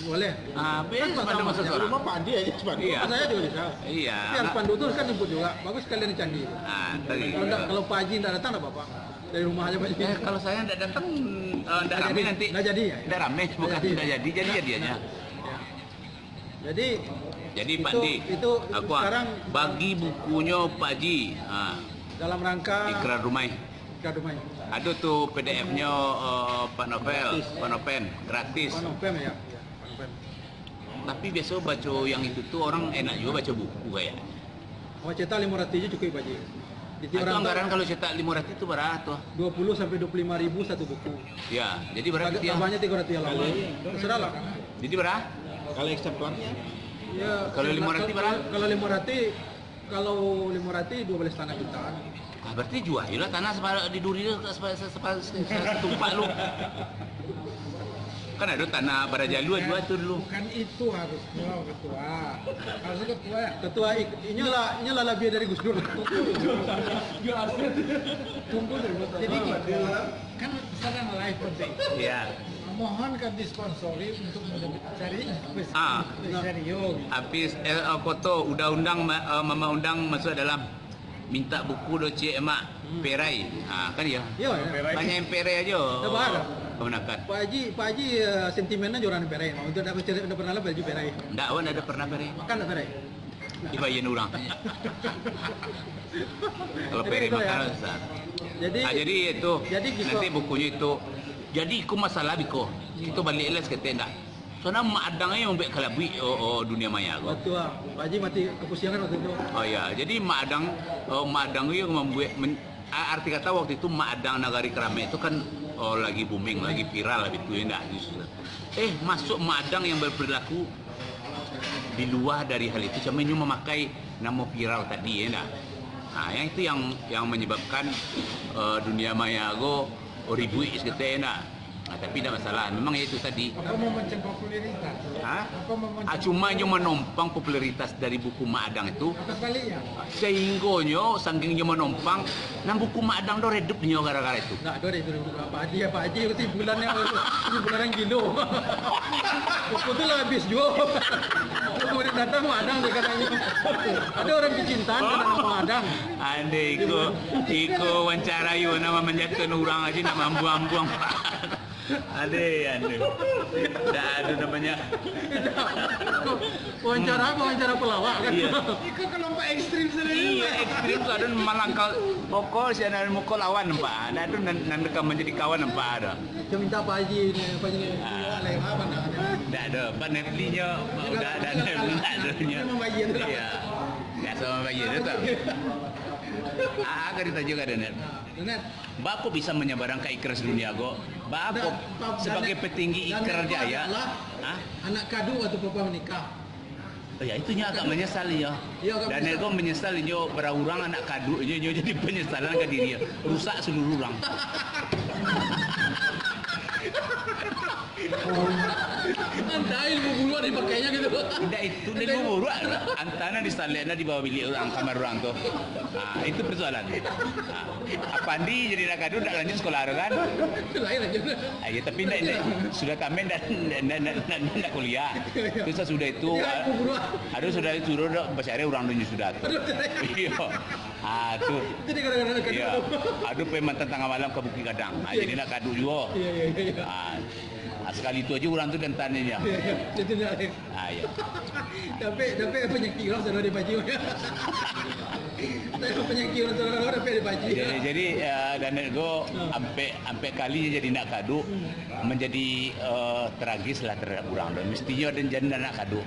Boleh. Habis spanduk masuk sama, orang. Rumah Pak Andi aja spanduk. Iya. Saya juga bisa. Iya. Tapi yang spanduk itu kan jemput juga. Bagus sekalian di Candi. Tadi. Kalau Pak Haji tidak datang, tidak apa-apa. Dari rumah aja Pak Haji. Kalau saya tidak datang, tidak rame jadi. nanti. Nggak jadi ya? Tidak rame, bukan jadi. tidak jadi aja. Ya. Jadi Pak itu- Di, itu aku sekarang- bagi bukunya Pak Ji, dalam rangka Ikrar Rumai. Kadumai. Ada tuh PDF-nya Pak Novel, Pak Noven, gratis. Panopem ya. Iya, Panopem. Tapi biasa baca yang itu tuh orang enak juga baca buku kayak. Mau cetak 500 aja cukup Pak Haji. Di Itu orang anggaran kalau cetak 500 itu berapa? 20 sampai 25 ribu satu buku. Ya, jadi berapa dia? Tambahnya 300 ya lama. Terserah lah. Jadi berapa? Kalau eksemplarnya Ya, Kalau 500 berapa? Kalau 500 12,5 jutaan. Berarti jual lah tanah di Duri setumpak lu. Kan ada tanah Barajalu jual tuh dulu. Bukan itu harusnya ketua. Harusnya ketua ya. Ketua inilah lebih dari Gus Dur. Tunggu dulu. Jadi kan pesanan live penting. Iya. Mohon kan disponsori untuk cari Serio. Habis koto undang-undang mama undang masuk dalam minta buku do cik emak perai. Kan ya. Iya, ya. Banyak yang perai aja. Dah ada. Kemenakan. Pak Haji sentimennya joran berai. Untuk dapat cerita udah pernah lah baju berai. Ndak wan ada pernah perai. Makan tak berai. Dibayar orang. Kalau Jadi perai gitu ya. makan susah. Jadi itu jadi gitu. nanti bukunya itu jadi ku masalah biko itu balik les ke tenda soalnya mak adangnya yang buat kalabui dunia maya gua. Waktu Pak Haji mati kepusiangan waktu itu. Oh ya jadi mak adang yang membuat arti kata waktu itu mak adang nagari Kerame itu kan lagi booming lagi viral lah itu enggak masuk mak adang yang berperilaku di luar dari hal itu cuma memakai nama viral tadi ya enggak. Nah yang itu yang menyebabkan dunia maya go ribuis gitu enak. Nah, tapi tidak masalah. Memang itu tadi. Apa mau mencari popularitas? Apa mau mencari Cuma yang menompang popularitas dari buku Maadang itu apa sebaliknya? sehingga saking dia menompang nang buku Maadang do redup nya gara-gara itu. Nah, ada itu Pak Haji itu bulannya bulan yang gilo. Buku itu lah habis juga. kemudian datang Madang dia katanya. Ada orang kecintaan kena nama Madang. Ande iko wawancara yo nama menjatuhkan orang aja nak mambuang-buang. Ade. Dah ada namanya. Wawancara pelawak kan. Iya. Itu kelompok ekstrim Iya, ekstrim tu ada malangkal pokok si anak mukul lawan nampak. Ada tu nanti menjadi kawan nampak ada. Dia minta Pak Haji ni, Pak Haji ni. Lain apa nak? Tak ada, Pak Netflix-nya udah ada nya. Iya. Enggak sama bayi dia tu. Agak ditanya juga Net. Net. Bako bisa menyebarang ke ikrar dunia go. Bako sebagai petinggi ikrar jaya. Anak kadu atau papa menikah. Oh ya itunya agak menyesal ya. Dan Nego menyesal nyo berurang anak kadu nyo jadi penyesalan ke diri dia. Rusak seluruh orang. Anda ilmu buluan dipakainya gitu. Tidak itu ilmu buruk. Antara disalihnya di bawah bilik orang kamar orang tu. Itu persoalan. Apa Andi jadi nak kadu tak lanjut sekolah kan? Lain aja. Ya tapi sudah kami nak kuliah. Terus sudah itu ada sudah suruh besar orang dunia sudah tu. Iya. Tu. Jadi kadang-kadang kadu. Iya. Aduh memang tentang malam ke Bukit Gadang. Jadi nak kadu juga. Iya. Sekali itu aja orang tu dan tanya. Itu nak. Ya. Tapi penyakit orang sudah dibaji. Tapi penyakit orang sudah dibaji. Jadi dan Nego sampai kali jadi nak kadu menjadi tragis lah terhadap orang dan mestinya dan jadi nak kadu.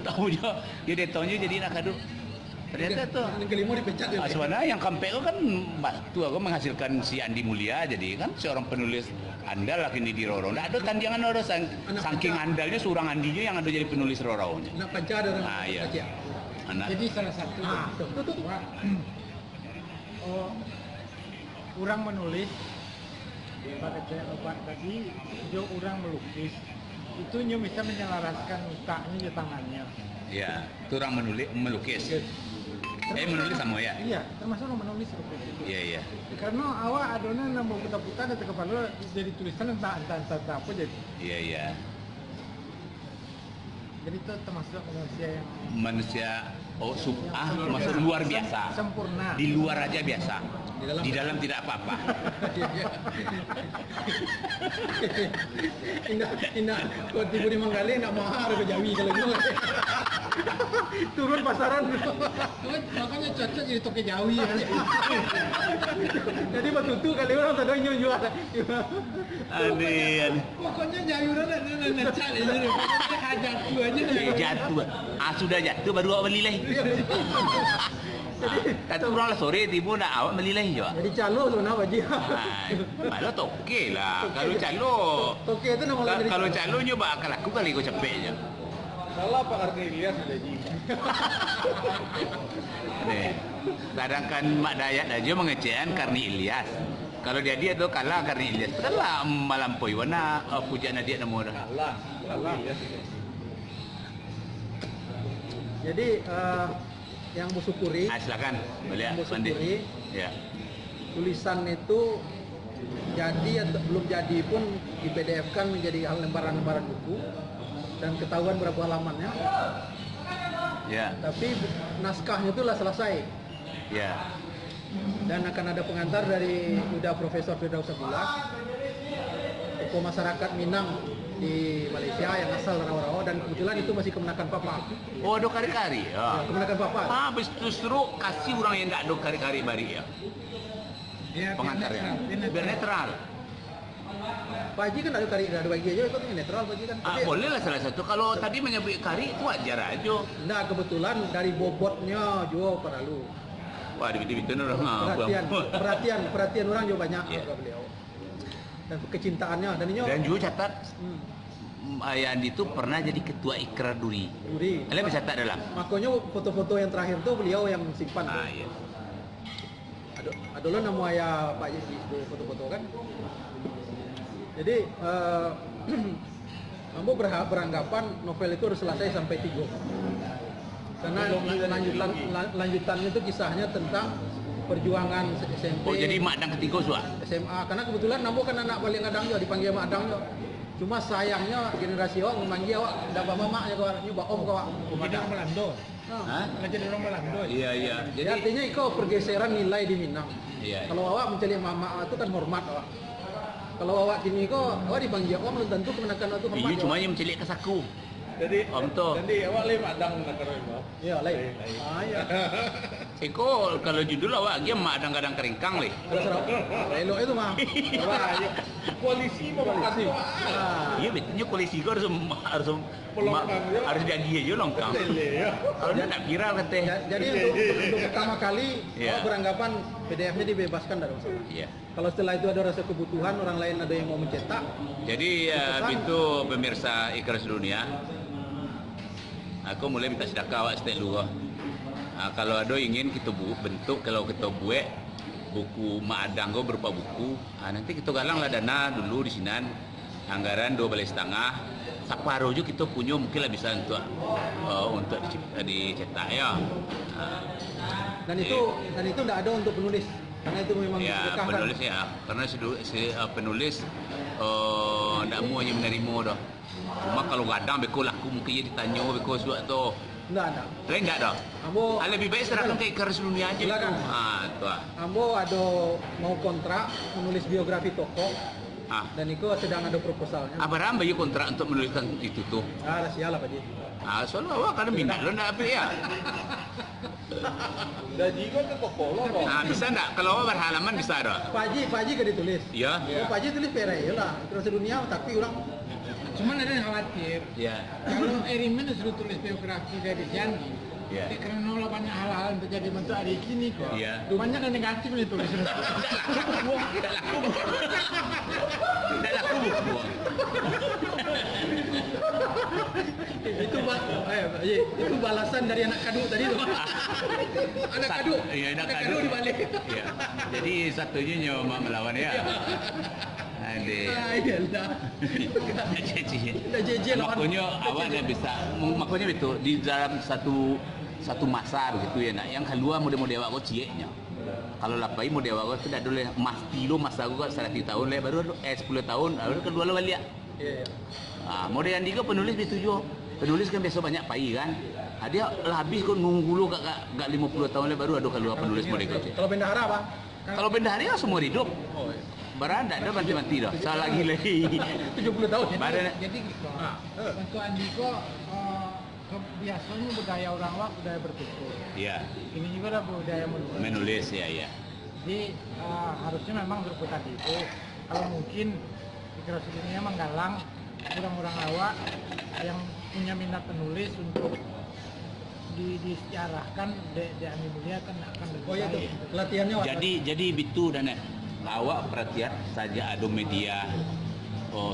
Tahunya dia tahunya jadi nak kadu. Ternyata tu yang kelima dipecat dia. sebenarnya yang kampe itu kan tu aku menghasilkan si Andi Mulia jadi kan seorang penulis andal lah kini di Roro. Nggak ada kan jangan ada saking andalnya seorang Andinya yang ada jadi penulis Roro-nya. Nak panca ada orang. Iya. Anak. Jadi salah satu orang menulis pakai obat tadi jo orang melukis itu nyo bisa menyelaraskan mukanya di tangannya. Ya, itu orang melukis. Menulis sama ya? Iya, termasuk orang menulis lukis. Iya. Karena awak adonan nambah putar-putar dan kepala jadi tulisan entah apa jadi. Iya. Jadi itu termasuk Manusia maksud luar biasa. Sempurna. Di luar aja biasa. Di dalam tidak apa-apa. Indah kalau tiba di Manggali nak mahal ke Jawi kalau gitu. Turun pasaran. Makanya cocok jadi toke Jawi ya. Jadi betutu kali orang tak ada jual. Aneh. Pokoknya Jawi orang nak cari jadi jatuh aja. Jatuh. Sudah jatuh baru awak beli lagi. Kata orang lah sore tiba nak awak beli lagi juga. Jadi calo sebenarnya Haji. Malah toke lah. Kalau calo. Toke itu nama lain. Kalau calo nyoba akal aku kali kau capek je. Salah Pak Karni Ilyas sudah ji. Sedangkan Mak Dayat aja mengecewakan Karni Ilyas. Kalau dia tu kalah Karni Ilyas. Padahal malampoi warna pujaan dia nama dah. Kalah. Jadi yang bersyukuri. Silakan boleh mandi. Ya. Tulisan itu jadi atau belum jadi pun di PDF-kan menjadi lembaran-lembaran buku dan ketahuan berapa halamannya. Ya. Tapi naskahnya itu lah selesai. Ya. Dan akan ada pengantar dari Profesor Firdaus Abdullah, tokoh masyarakat Minang di Malaysia yang asal Rawa-Rawa dan kebetulan itu masih kemenakan Papa. Oh, ada kari-kari. Ya, kemenakan Papa. Justru kasih orang yang tak ada kari-kari bari ya. Pengantarnya. Biar netral. Pak Haji kan ada kari, ada bagi aja itu netral Pak Haji kan. Boleh lah salah satu. Kalau tadi menyebut kari itu wajar aja. Nah, kebetulan dari bobotnya juga perlu. Wah, di bitu-bitu orang. Perhatian orang juga banyak Yeah. ke beliau. Dan kecintaannya dan juga catat Ayah Andi itu pernah jadi ketua ikrar duri. Kalian bisa catat dalam. Makanya foto-foto yang terakhir tuh beliau yang simpan. Iya. Adolah nama ayah Pak Haji itu foto-foto kan. Jadi Ambo beranggapan novel itu harus selesai sampai 3. Karena lanjutannya itu kisahnya tentang perjuangan SMP. Oh, jadi mak dan ketiga suah. SMA. Karena kebetulan Ambo kan anak paling adang juga dipanggil mak adang juga. Cuma sayangnya generasi awak memanggil awak dapat mamaknya kau nyoba om kau. Jadi orang Belanda. Hah? Nggak jadi orang Belanda. Iya iya. Jadi Jadi artinya kau pergeseran nilai di Minang. iya. Kalau awak mencari mama itu kan hormat awak. Kalau awak kini kau awak dipanggil om belum tentu kemenakan itu hormat. Iya, cuma awak. yang mencelik ke saku. Jadi Om tuh. Jadi awak lain madang nak kerja. Iya lain. Ah ya. Eko kalau judul awak dia kadang-kadang keringkang leh. Ada serap. Elok itu mah. Wah, ya. Koalisi mau Koalisi. makan. Ah. Iya betulnya koalisi kau harus Melongkang, ya. harus jadi aja longkang. Lele ya. Kalau dia tak viral kata. Jadi untuk pertama kali Iya. awak beranggapan PDF-nya dibebaskan dari masalah. Iya. Kalau setelah itu ada rasa kebutuhan orang lain ada yang mau mencetak, Jadi Pesan. itu pemirsa Ikhlas Dunia. Aku mulai minta sedekah awak setek dulu. Kalau ada ingin kita bentuk, kalau kita buat buku Maadang kau berupa buku, nanti kita galang lah dana dulu di sini, anggaran 2,5 balai. Separuh juga kita punya mungkin lah bisa untuk dicetak ya. dan itu tidak ada untuk penulis karena itu memang Ya sedekah, kan? penulis ya, karena penulis tidak mau hanya menerima dah. Cuma kalau kadang beko laku mungkin dia ditanya beko suatu tu. Enggak. Lain tak dah. Ambo Lebih baik serahkan ke Ikhlas Dunia aja. Silakan. Tu ah. Ambo ada mau kontrak menulis biografi tokoh Ah. dan itu sedang ada proposalnya. Apa ramai kontrak untuk menuliskan itu tu? Ah, sial Pak Ji. Soalnya awak kan minat lo nak apa ya? Gaji kau tu kopolo kok. Bisa tak? Kalau awak berhalaman bisa dah. Pak Ji ke ditulis. Ya. Oh, Pak Ji tulis perai lah. Terus dunia tapi orang Cuman ada yang khawatir. Ya. Kalau Erimen sudah tulis biografi dari Janji, Ya. karena lah banyak hal-hal yang terjadi bentuk hari ini kok. Ya. Banyak yang negatif nih tulis. Tidak laku buku. itu Pak Ji, itu balasan dari anak kadu tadi tuh. Anak kadu. Iya, anak Anak kadu kadu dibalik. Iya. Jadi satunya nyoba melawan ya. Adik. Iyalah. Udah jeje lawan. Makanya awak dah bisa, makanya itu di dalam satu masa begitu ya nak. Yang kedua model-model awak kau cieknya. Kalau lapai model awak kau tidak boleh dulu masa aku kan 100 tahun lah baru 10 tahun baru kedua lo balik. Iya. Model yang tiga penulis itu juga. Penulis kan biasa banyak pai kan. Dia lah habis kau nunggu lu gak 50 tahun lah baru ada kedua penulis model kau. Kalau bendahara apa? Kalau bendahari ya semua hidup. Oh, iya. Berada dah mati-mati dah. Salah lagi. 70 tahun. Badan Jadi gitu. Ah. Untuk Andiko biasanya budaya orang Wak budaya bertutur. Ya, Ini juga ada budaya menulis. menulis ya ya. Jadi harusnya memang seperti tadi itu kalau mungkin Ikhlas Dunia menggalang orang-orang awak yang punya minat menulis untuk diarahkan di Andi Mulia kan akan lebih Oh iya tuh, baik. pelatihannya Wak. Jadi itu dan awak perhatian saja ada media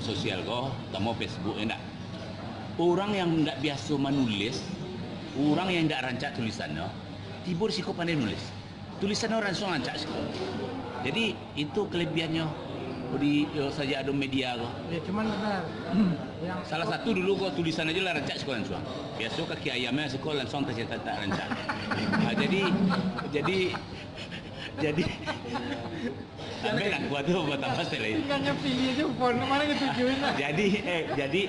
sosial kau, mau Facebook enggak. Orang yang tidak biasa menulis, orang yang tidak rancak tulisannya, tiba risiko pandai nulis. Tulisannya langsung rancak sih. Jadi itu kelebihannya di saja ada media kau. Ya cuman benar. yang Salah satu dulu kau tulisan aja lah rancak sekolah langsung. Biasa kaki ayamnya sekolah langsung tercetak tak rancak. Jadi ambil aku tuh buat apa sih lain. tinggalnya pilih aja font mana ketujuin lah. Jadi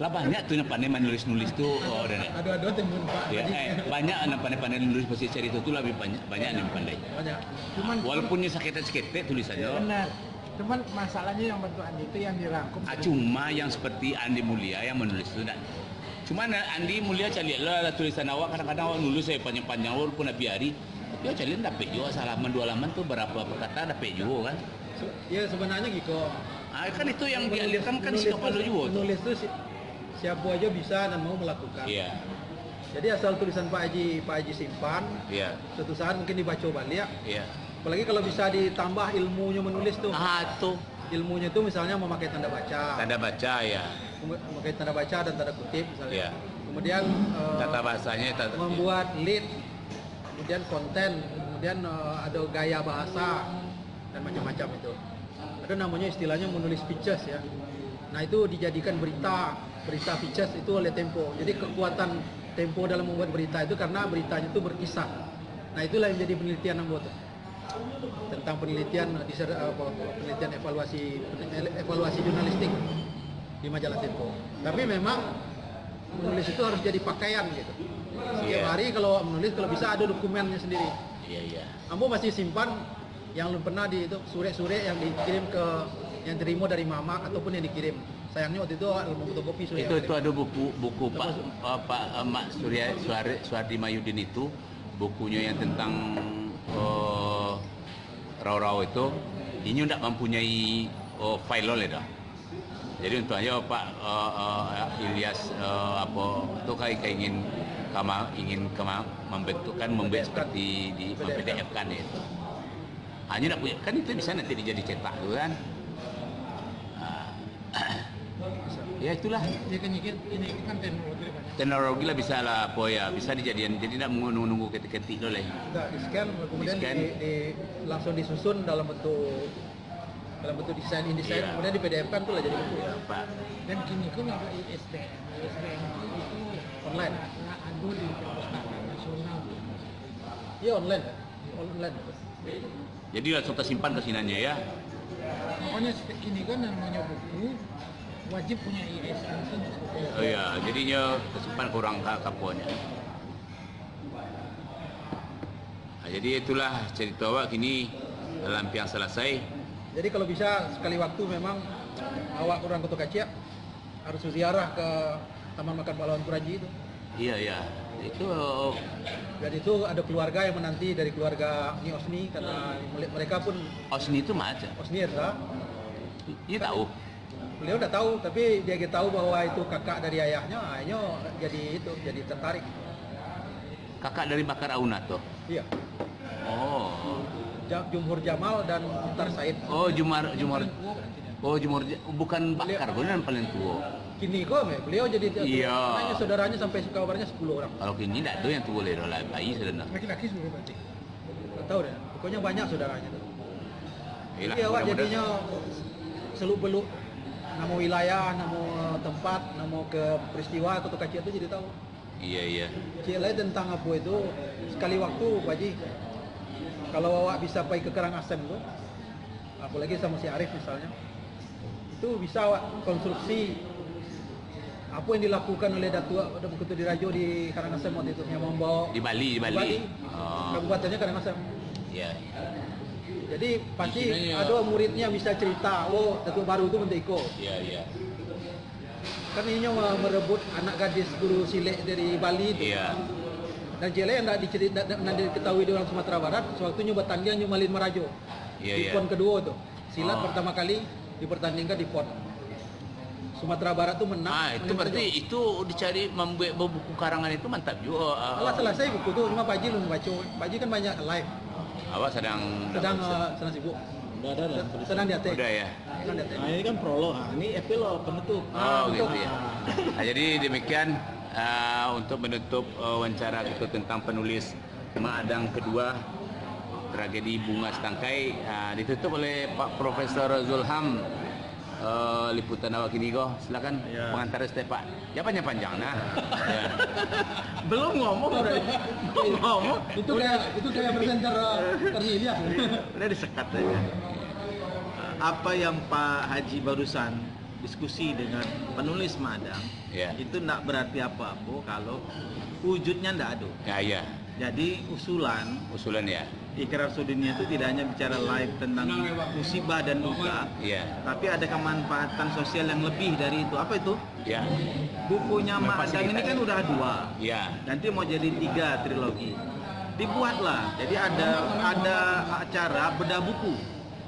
lah banyak tuh yang pandai nulis tuh dan Aduh timbun Pak. ya, Haji. banyak yang pandai nulis pasti cerita itu lebih banyak yang pandai. Banyak. Cuman Walaupun sakit tulisannya. benar. Cuman masalahnya yang bentuk Andi itu yang dirangkum. Cuma yang seperti Andi Mulia yang menulis itu dan cuma Andi Mulia cari lah tulisan awak kadang-kadang awak nulis saya panjang-panjang walaupun nabi hari dia cari dapat juga salaman 2 halaman tuh berapa perkata dapat juga kan. Ya sebenarnya gitu. Kan itu yang dialirkan kan si kepala juga tuh. Menulis itu siapa aja bisa dan mau melakukan. Iya. Jadi asal tulisan Pak Haji simpan, Iya. suatu saat mungkin dibaca balik. Iya. Apalagi kalau bisa ditambah ilmunya menulis tuh. Tuh Ilmunya tuh misalnya memakai tanda baca. tanda baca ya. Memakai tanda baca dan tanda kutip misalnya. Iya. Kemudian Tata bahasanya membuat lead, kemudian konten, kemudian ada gaya bahasa dan macam-macam itu. Ada namanya istilahnya menulis pitches ya. Nah itu dijadikan berita pitches itu oleh Tempo. Jadi kekuatan Tempo dalam membuat berita itu karena beritanya itu berkisah. Nah itulah yang jadi penelitian yang buat tentang penelitian evaluasi jurnalistik. di majalah Tempo. Tapi memang menulis itu harus jadi pakaian gitu. Setiap hari kalau menulis, kalau bisa ada dokumennya sendiri. Iya. Ambo masih simpan yang belum pernah di itu sure-sure yang dikirim ke yang terima dari mama ataupun yang dikirim. Sayangnya waktu itu album fotokopi sudah. Itu ada buku Pak Mak Suardi Mayudin itu, bukunya yang tentang raw itu, ini tidak mempunyai file oleh dah. Jadi untuk aja Pak Ilyas itu kayak ingin membentukkan seperti di PDF kan itu. Hanya nak punya kan itu bisa nanti jadi cetak tu kan. Ya itulah. Dia kan ini kan teknologi banyak. Teknologi lah bisa lah bisa dijadikan. Jadi tidak menunggu ketik-ketik dulu lah. Tidak di scan kemudian langsung disusun dalam bentuk desain Iya. kemudian di PDF kan tuh lah jadi buku. Ya, Pak. Dan kini kan ada ISBN itu Online. nggak ada di perpustakaan nasional. Iya online. Online. Jadi langsung tersimpan ke sinanya ya. Makanya kini kan namanya buku wajib punya ISBN. Oh ya, jadinya tersimpan kurang kaponya. Nah, jadi itulah cerita awak kini dalam yang selesai. Jadi kalau bisa sekali waktu memang awak orang Kota Kacia harus ziarah ke Taman Makan Pahlawan Kuraji itu. Iya. Itu Dan itu ada keluarga yang menanti dari keluarga Ni Osni karena mereka pun Osni itu macam. Osni Erza. Dia tahu. Beliau udah tahu tapi dia tahu bahwa itu kakak dari ayahnya jadi tertarik. Kakak dari Bakar Aunato. Iya. Oh. Jumhur Jamal dan Muhtar Said. Oh, Jumhur. Oh, Jumhur bukan Bakar, kan paling tua. Kini kok beliau jadi Iya. Makanya saudaranya sampai kabarnya 10 orang. Kalau kini tidak ada yang tua lah, bayi sebenarnya. Laki-laki sudah berarti. Nggak tahu deh. Pokoknya banyak saudaranya tuh. Yalah, Jadi awak mudah-mudahan. jadinya seluk-beluk nama wilayah, nama tempat, nama ke peristiwa Kota Kacia itu jadi tahu. Iya. Cilai tentang apa itu sekali waktu Pak Haji. Kalau awak bisa pergi ke Karangasem tuh, apalagi sama si Arif misalnya, itu bisa awak konstruksi apa yang dilakukan oleh Datuk Ketua Dirajo di Karangasem waktu itu yang membawa Di Bali. Oh. Kabupatennya Karangasem. Iya. Jadi pasti Di sini, ada muridnya bisa cerita, oh Datuk baru itu Menteko. Iya. Kan ini merebut anak gadis guru silik dari Bali itu. Iya. Dan Jele yang tidak diketahui di orang Sumatera Barat, sewaktu nyoba tanding Nyumalin Merajo. Iya, Di iya. PON kedua tuh. Silat Oh. pertama kali dipertandingkan di PON. Sumatera Barat tuh menang. Itu berarti itu dicari membuat buku karangan itu mantap juga. Setelah selesai buku tuh, cuma Pak Haji belum baca. Pak Haji kan banyak live, Awak sedang sedang sibuk. Udah ada lah. Sedang di AT. udah ya. Sedang di AT. Nah ini kan prolog, ini epilog penutup. Oh betul. gitu ya. Nah, jadi demikian untuk menutup wawancara kita tentang penulis Mak Adang kedua tragedi Bunga Setangkai ditutup oleh Pak Profesor Zulham. Liputan awak kini kok silakan Ya. pengantar step Pak. Jawabannya panjang nah. Ya. Belum ngomong udah. Belum ngomong. Itu kayak presenter Ternilia. Udah disekat aja. Apa yang Pak Haji barusan diskusi dengan penulis Madang, Ya. itu enggak berarti apa-apa kalau wujudnya enggak ada. Ya. Jadi usulan Ya. Ikrar Sudinia itu tidak hanya bicara live tentang musibah dan duka, Iya. tapi ada kemanfaatan sosial yang lebih dari itu. Apa itu? Ya. Bukunya Mak Adang ini kan udah 2. Ya. Nanti mau jadi 3 trilogi. Dibuatlah. Jadi ada acara bedah buku.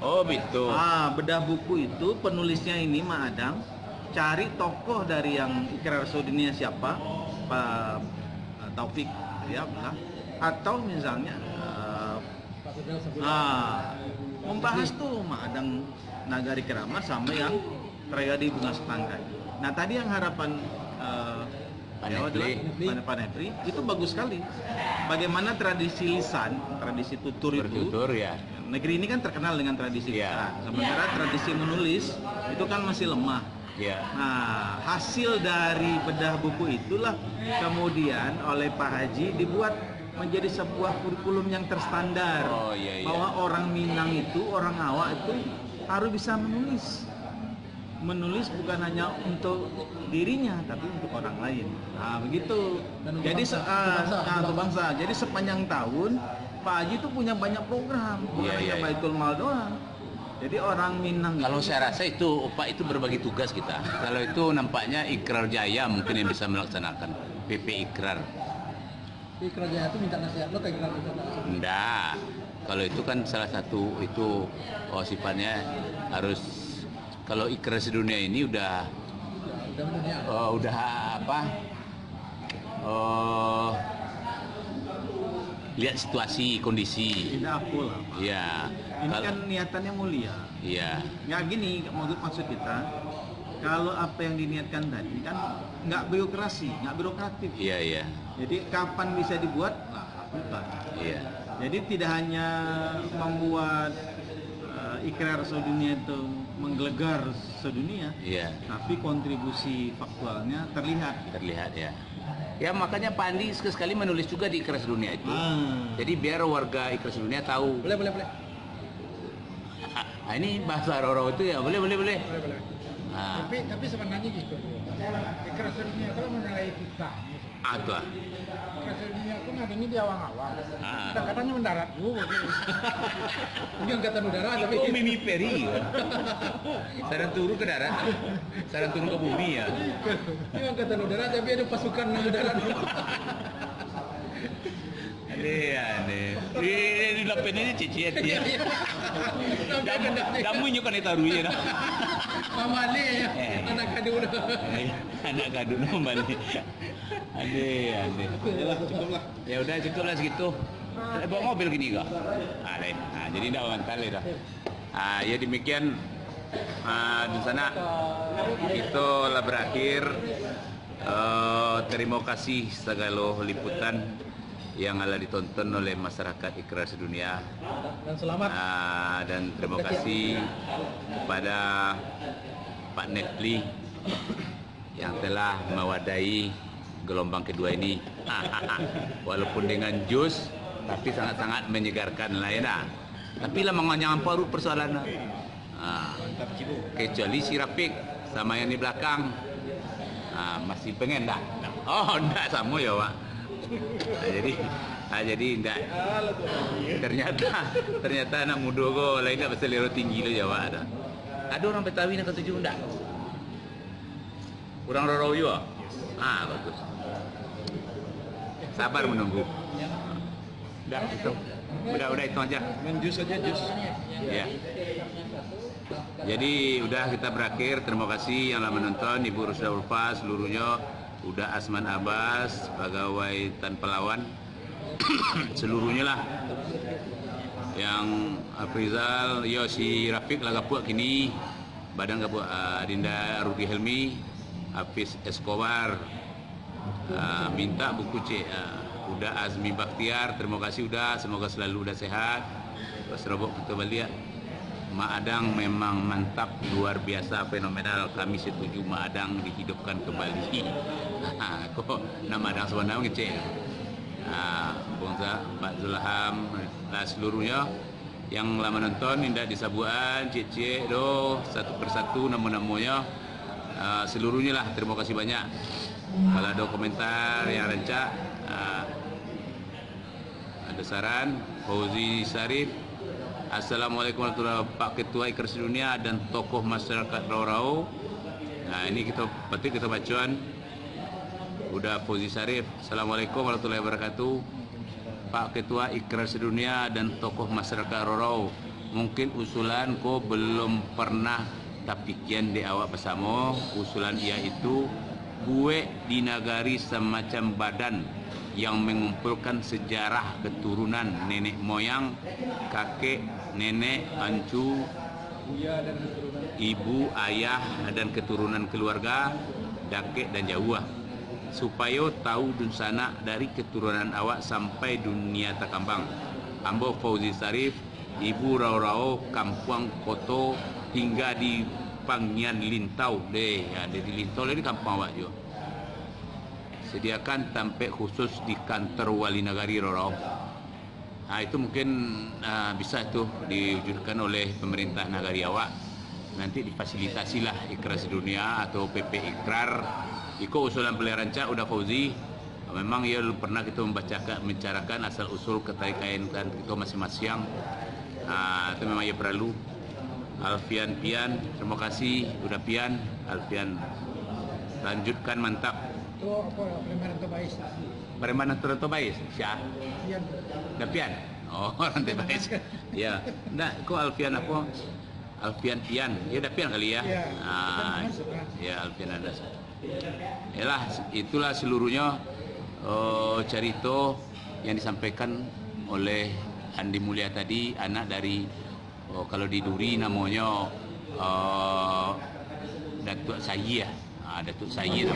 Oh gitu. Bedah buku itu penulisnya ini Mak Adang cari tokoh dari yang Ikrar Sudinia siapa, Pak Taufik ya, atau misalnya membahas tuh Mak Adang Nagari Keramat sama yang tragedi Bunga Setangkai. Nah tadi yang harapan Pak Nefri itu bagus sekali. Bagaimana tradisi lisan, tradisi tutur itu, Bertutur ya. negeri ini kan terkenal dengan tradisi Iya. lisan. Sementara tradisi menulis itu kan masih lemah. Ya. Nah, hasil dari bedah buku itulah kemudian oleh Pak Haji dibuat menjadi sebuah kurikulum yang terstandar. Oh, iya. Bahwa orang Minang itu, orang awak itu harus bisa menulis. menulis bukan hanya untuk dirinya tapi untuk orang lain. Nah, begitu. Dan untuk Jadi bangsa, untuk bangsa. Jadi sepanjang tahun Pak Haji itu punya banyak program, bukan Iya, hanya iya. Baitul Mal doang. Jadi orang Minang Kalau itu- saya rasa itu Pak itu berbagi tugas kita. Kalau itu nampaknya Ikrar Jaya mungkin yang bisa melaksanakan PP Ikrar. Tapi kerajaan itu minta nasihat lo kayak gimana? Enggak. Kalau itu kan salah satu itu sifatnya harus kalau Ikrar sedunia ini udah Udah mendunia. udah apa? Lihat situasi kondisi. tidak full lah, Pak. Iya. Ini Kalau- kan niatannya mulia. Iya. Ya gini, maksud kita, kalau apa yang diniatkan tadi kan nggak birokrasi, nggak birokratif. Iya, iya. Jadi kapan bisa dibuat? Nah, lakukan. Iya. Jadi tidak hanya membuat ikrar sedunia itu menggelegar sedunia, Iya. tapi kontribusi faktualnya terlihat. Terlihat ya. Ya makanya Pak Andi sekali menulis juga di Ikrar Sedunia itu. Jadi biar warga Ikrar Sedunia tahu. Boleh. Ah, ini bahasa Roro itu ya boleh. Boleh. Ah, Tapi sebenarnya gitu. Ikrar dunia kalau menilai kita. itu ah. Ikrar dunia itu ngadengnya di awang-awang. Ah. Kadang-kadangnya mendarat juga. Ini angkatan udara tapi Oh Mimi Peri ya. Sarang turun ke darat. Sarang turun ke bumi ya. ini angkatan udara tapi ada pasukan udara. Aneh. Di lapen ini cicit ya. Damu nyo kan itaru ya. Mama Ali ya, anak kadu udah. Anak kado kembali. Aneh. Cukuplah. Ya udah cukuplah segitu. Bawa mobil gini kok. Lain. Jadi tidak mantal ya. Ya demikian di sana itu telah berakhir. Terima kasih segala liputan yang telah ditonton oleh masyarakat Ikrar Sedunia. Dan selamat. Dan terima kasih kepada Pak Netli yang telah mewadahi gelombang kedua ini. Walaupun dengan jus, tapi sangat-sangat menyegarkan lainnya. Tapi lah menganyampau persoalan. Kecuali si Rafiq sama yang di belakang masih pengen dah. Oh, enggak sama ya, Pak. Jadi enggak. Ternyata anak muda kok lain enggak selera tinggi lo Jawa ada. Ada orang Betawi yang ketujuh enggak? Kurang Roro juga? Bagus. Sabar menunggu. Udah itu. Udah itu aja. Jus aja jus. Ya. Jadi udah kita berakhir. Terima kasih yang telah menonton, Ibu Rusda Ulfa seluruhnya, udah Asman Abbas, pegawai tanpa lawan, seluruhnya lah. Yang Afrizal, si Rafiq lah gapuk kini, badan gapuk Adinda Rudi Helmi, Hafiz Escobar, minta buku C. Udah Azmi Bakhtiar, terima kasih udah, semoga selalu udah sehat. Pas Robok kita balik. Mak Adang memang mantap, luar biasa, fenomenal. Kami setuju Mak Adang dihidupkan kembali. Kok nama Adang sebenarnya ngecek. Bangsa Pak Zulham, seluruhnya yang lama nonton, indah disabuan, cek do satu persatu nama-namanya. Seluruhnya lah, terima kasih banyak. Kalau ada komentar yang rancak, ada saran, Fauzi Sarif. Assalamualaikum warahmatullahi wabarakatuh, Pak Ketua Ikrar Sedunia dan tokoh masyarakat Rau-Rau. Ini kita bacaan. Udah Fauzi Sarif. Assalamualaikum warahmatullahi wabarakatuh, Pak Ketua Ikrar Sedunia dan tokoh masyarakat Rau-Rau. Mungkin usulan ko belum pernah tapikian di awak bersama. Usulan ia itu gue di nagari semacam badan yang mengumpulkan sejarah keturunan nenek moyang, kakek, nenek, ancu, ibu, ayah, dan keturunan keluarga, dakek dan jauh, supaya tahu dun sana dari keturunan awak sampai dunia takambang. Ambo Fauzi Sarif, ibu Rau-Rau, kampung Koto hingga di Panggian Lintau deh, ya di Lintau ini kampung awak juga. Sediakan tampek khusus di kantor Wali Nagari Rau-Rau. Itu mungkin bisa itu diwujudkan oleh pemerintah Nagari awak. nanti difasilitasilah Ikrar Sedunia atau PP Ikrar. Iko usulan Peleranca udah Fauzi. Memang ya pernah kita membicarakan asal usul keterkaitan kita masing-masing. Itu memang ya perlu. Alfian Pian, terima kasih udah Pian. Alfian lanjutkan, mantap. Itu apa Preman Tobais? Preman Tobais, siapa? Pian. Udah Pian. Oh, orang Tobais. Ya, nah, kok Alfian apa? Alfian Pian, ya udah Pian kali ya. Ya Alfian ada. Yalah, itulah seluruhnya cerita yang disampaikan oleh Andi Mulya tadi, anak dari kalau di Duri namanya Datuk Sayi ya. Datuk Sayi ya,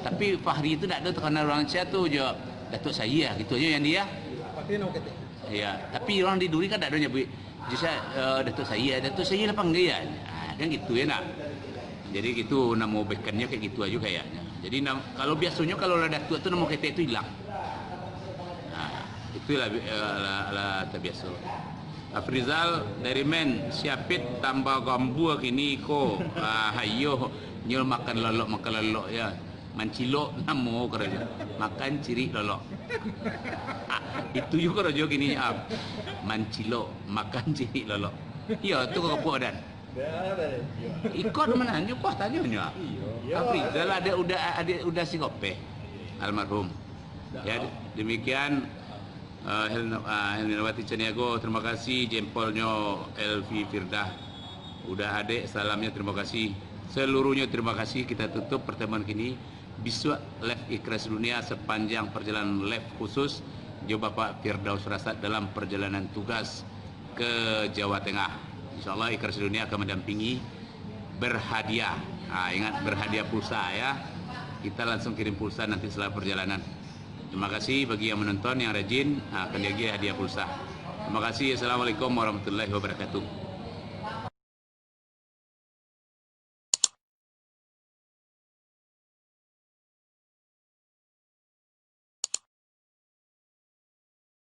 tapi Fahri itu tidak ada terkenal orang saya tuh je Datuk Sayi ya, gitu aja yang dia. Ya, tapi orang di Duri kan tidak ada nyebut jasa Datuk Sayi lah panggilan. Kan gitu ya nak. Jadi gitu nama bekannya kayak gitu aja kayaknya. Jadi kalau biasanya kalau ada Datuk itu nama kita itu hilang. Nah, itulah terbiasa. Afrizal dari Men siapit tambah gambu kini ko hayo nyul makan lolok ya. Mancilok namo kerja. Makan ciri lolok. Itu juga kerja gini mancilok makan ciri lolok. Iya tu kau buat dan. Ikut mana nyo kau tanya nyo. Afrizal udah si kope almarhum. Ya demikian. Helminawati Caniago, terima kasih. Jempolnya Elvi Firdah udah adek, salamnya terima kasih. Seluruhnya terima kasih. Kita tutup pertemuan kini. Biswa live Ikrar Sedunia sepanjang perjalanan live khusus Jawa Bapak Firdaus Rasad dalam perjalanan tugas ke Jawa Tengah. InsyaAllah Ikrar Sedunia akan mendampingi berhadiah. Ingat berhadiah pulsa ya. Kita langsung kirim pulsa nanti setelah perjalanan. Terima kasih bagi yang menonton, yang rajin akan dibagi hadiah pulsa. Terima kasih. Assalamualaikum warahmatullahi wabarakatuh.